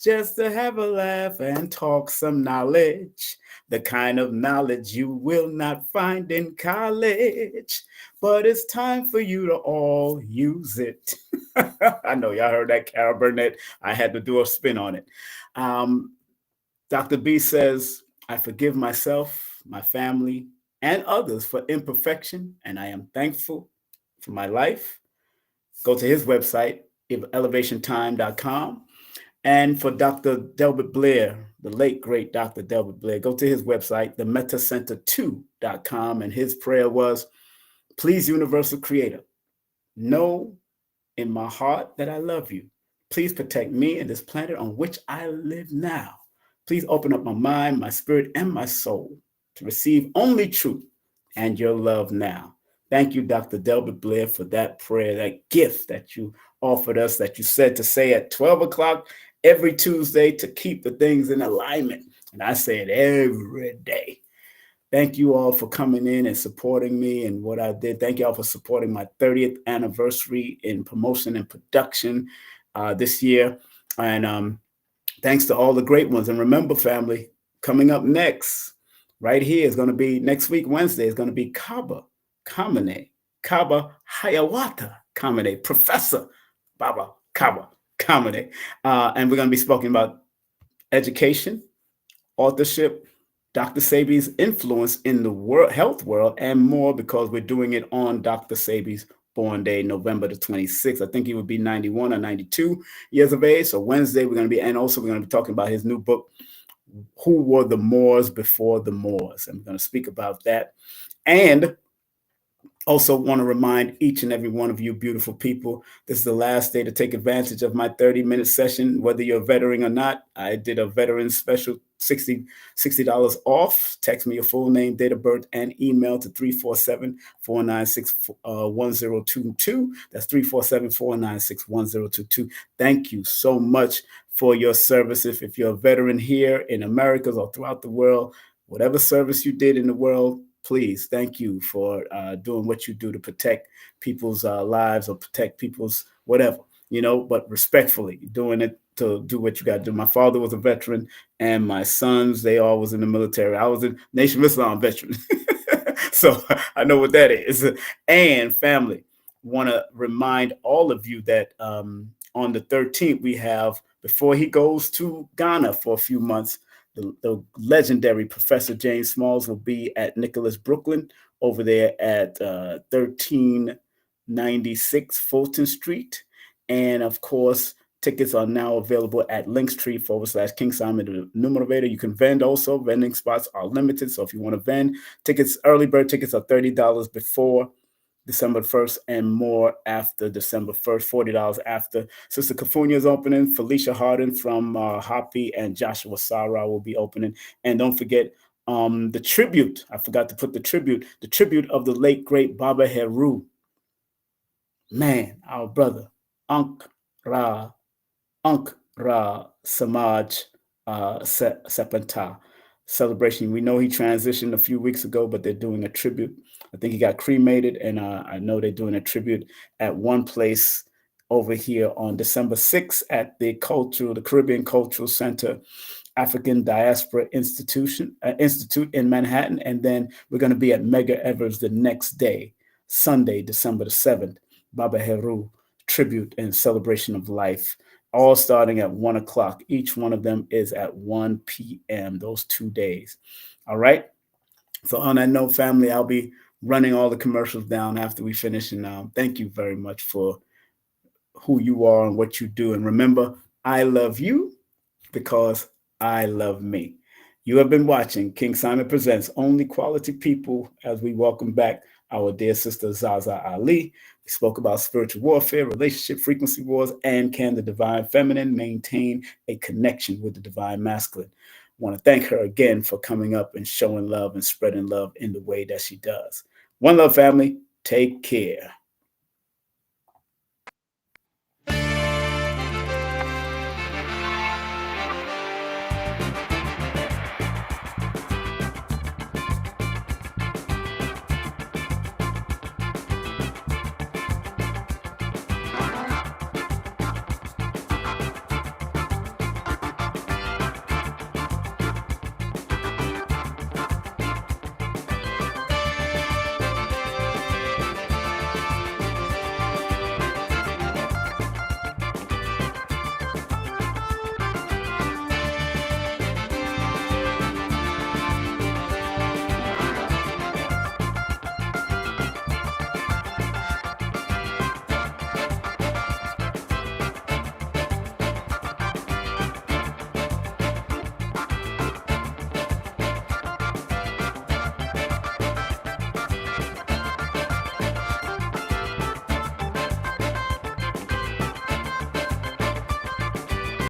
just to have a laugh and talk some knowledge. The kind of knowledge you will not find in college, but it's time for you to all use it. I know y'all heard that, Carol Burnett. I had to do a spin on it. Um, Dr. B says, I forgive myself, my family, and others for imperfection, and I am thankful for my life. Go to his website, elevationtime.com. And for Dr. Delbert Blair, the late, great Dr. Delbert Blair, go to his website, themetacenter2.com. And his prayer was, please, Universal Creator, know in my heart that I love you. Please protect me and this planet on which I live now. Please open up my mind, my spirit, and my soul to receive only truth and your love now. Thank you, Dr. Delbert Blair, for that prayer, that gift that you offered us, that you said to say at 12 o'clock every Tuesday to keep the things in alignment. And I say it every day. Thank you all for coming in and supporting me and what I did. Thank you all for supporting my 30th anniversary in promotion and production this year. And thanks to all the great ones. And remember, family, coming up next, right here is going to be next week, Wednesday, is going to be Kaba Kamene, Kaba Hayawata Kamene, Professor Baba Kaba Kamene. And we're going to be speaking about education, authorship, Dr. Sebi's influence in the health world, and more, because we're doing it on Dr. Sebi's born day, November the 26th. I think he would be 91 or 92 years of age. So Wednesday, we're going to be, and also we're going to be talking about his new book, Who Were the Moors Before the Moors? And we're going to speak about that. And also want to remind each and every one of you beautiful people, this is the last day to take advantage of my 30-minute session, whether you're a veteran or not. I did a veteran special, $60 off. Text me your full name, date of birth, and email to 347-496-1022. That's 347-496-1022. Thank you so much for your service. If you're a veteran here in America or throughout the world, whatever service you did in the world, please, thank you for doing what you do to protect people's lives or protect people's whatever, but respectfully doing it to do what you got to do. My father was a veteran, and my sons, they all was in the military. I was a Nation of Islam veteran. So I know what that is. And family, want to remind all of you that on the 13th, we have, before he goes to Ghana for a few months, the legendary Professor James Smalls will be at Nicholas Brooklyn over there at 1396 Fulton Street. And of course, tickets are now available at Linktr.ee/kingsimonthenumerovator. You can vend also. Vending spots are limited. So if you want to vend, tickets, early bird tickets are $30 before December 1st and more after December 1st, $40 after. Sister Kafunya is opening. Felicia Harden from Hoppy and Joshua Sarah will be opening. And don't forget the tribute. I forgot to put the tribute of the late, great Baba Heru. Man, our brother, Ankh Ra Samaj Sepanta celebration. We know he transitioned a few weeks ago, but they're doing a tribute. I think he got cremated, and I know they're doing a tribute at one place over here on December 6th at the Caribbean Cultural Center, African Diaspora Institute in Manhattan. And then we're going to be at Mega Evers the next day, Sunday, December the 7th, Baba Heru tribute and celebration of life, all starting at 1 o'clock. Each one of them is at 1 p.m. those 2 days. All right. So on that note, family, I'll be running all the commercials down after we finish. And thank you very much for who you are and what you do. And remember, I love you because I love me. You have been watching King Simon Presents Only Quality People, as we welcome back our dear sister Zaza Ali. We spoke about spiritual warfare, relationship frequency wars, and can the divine feminine maintain a connection with the divine masculine. I want to thank her again for coming up and showing love and spreading love in the way that she does. One love, family. Take care.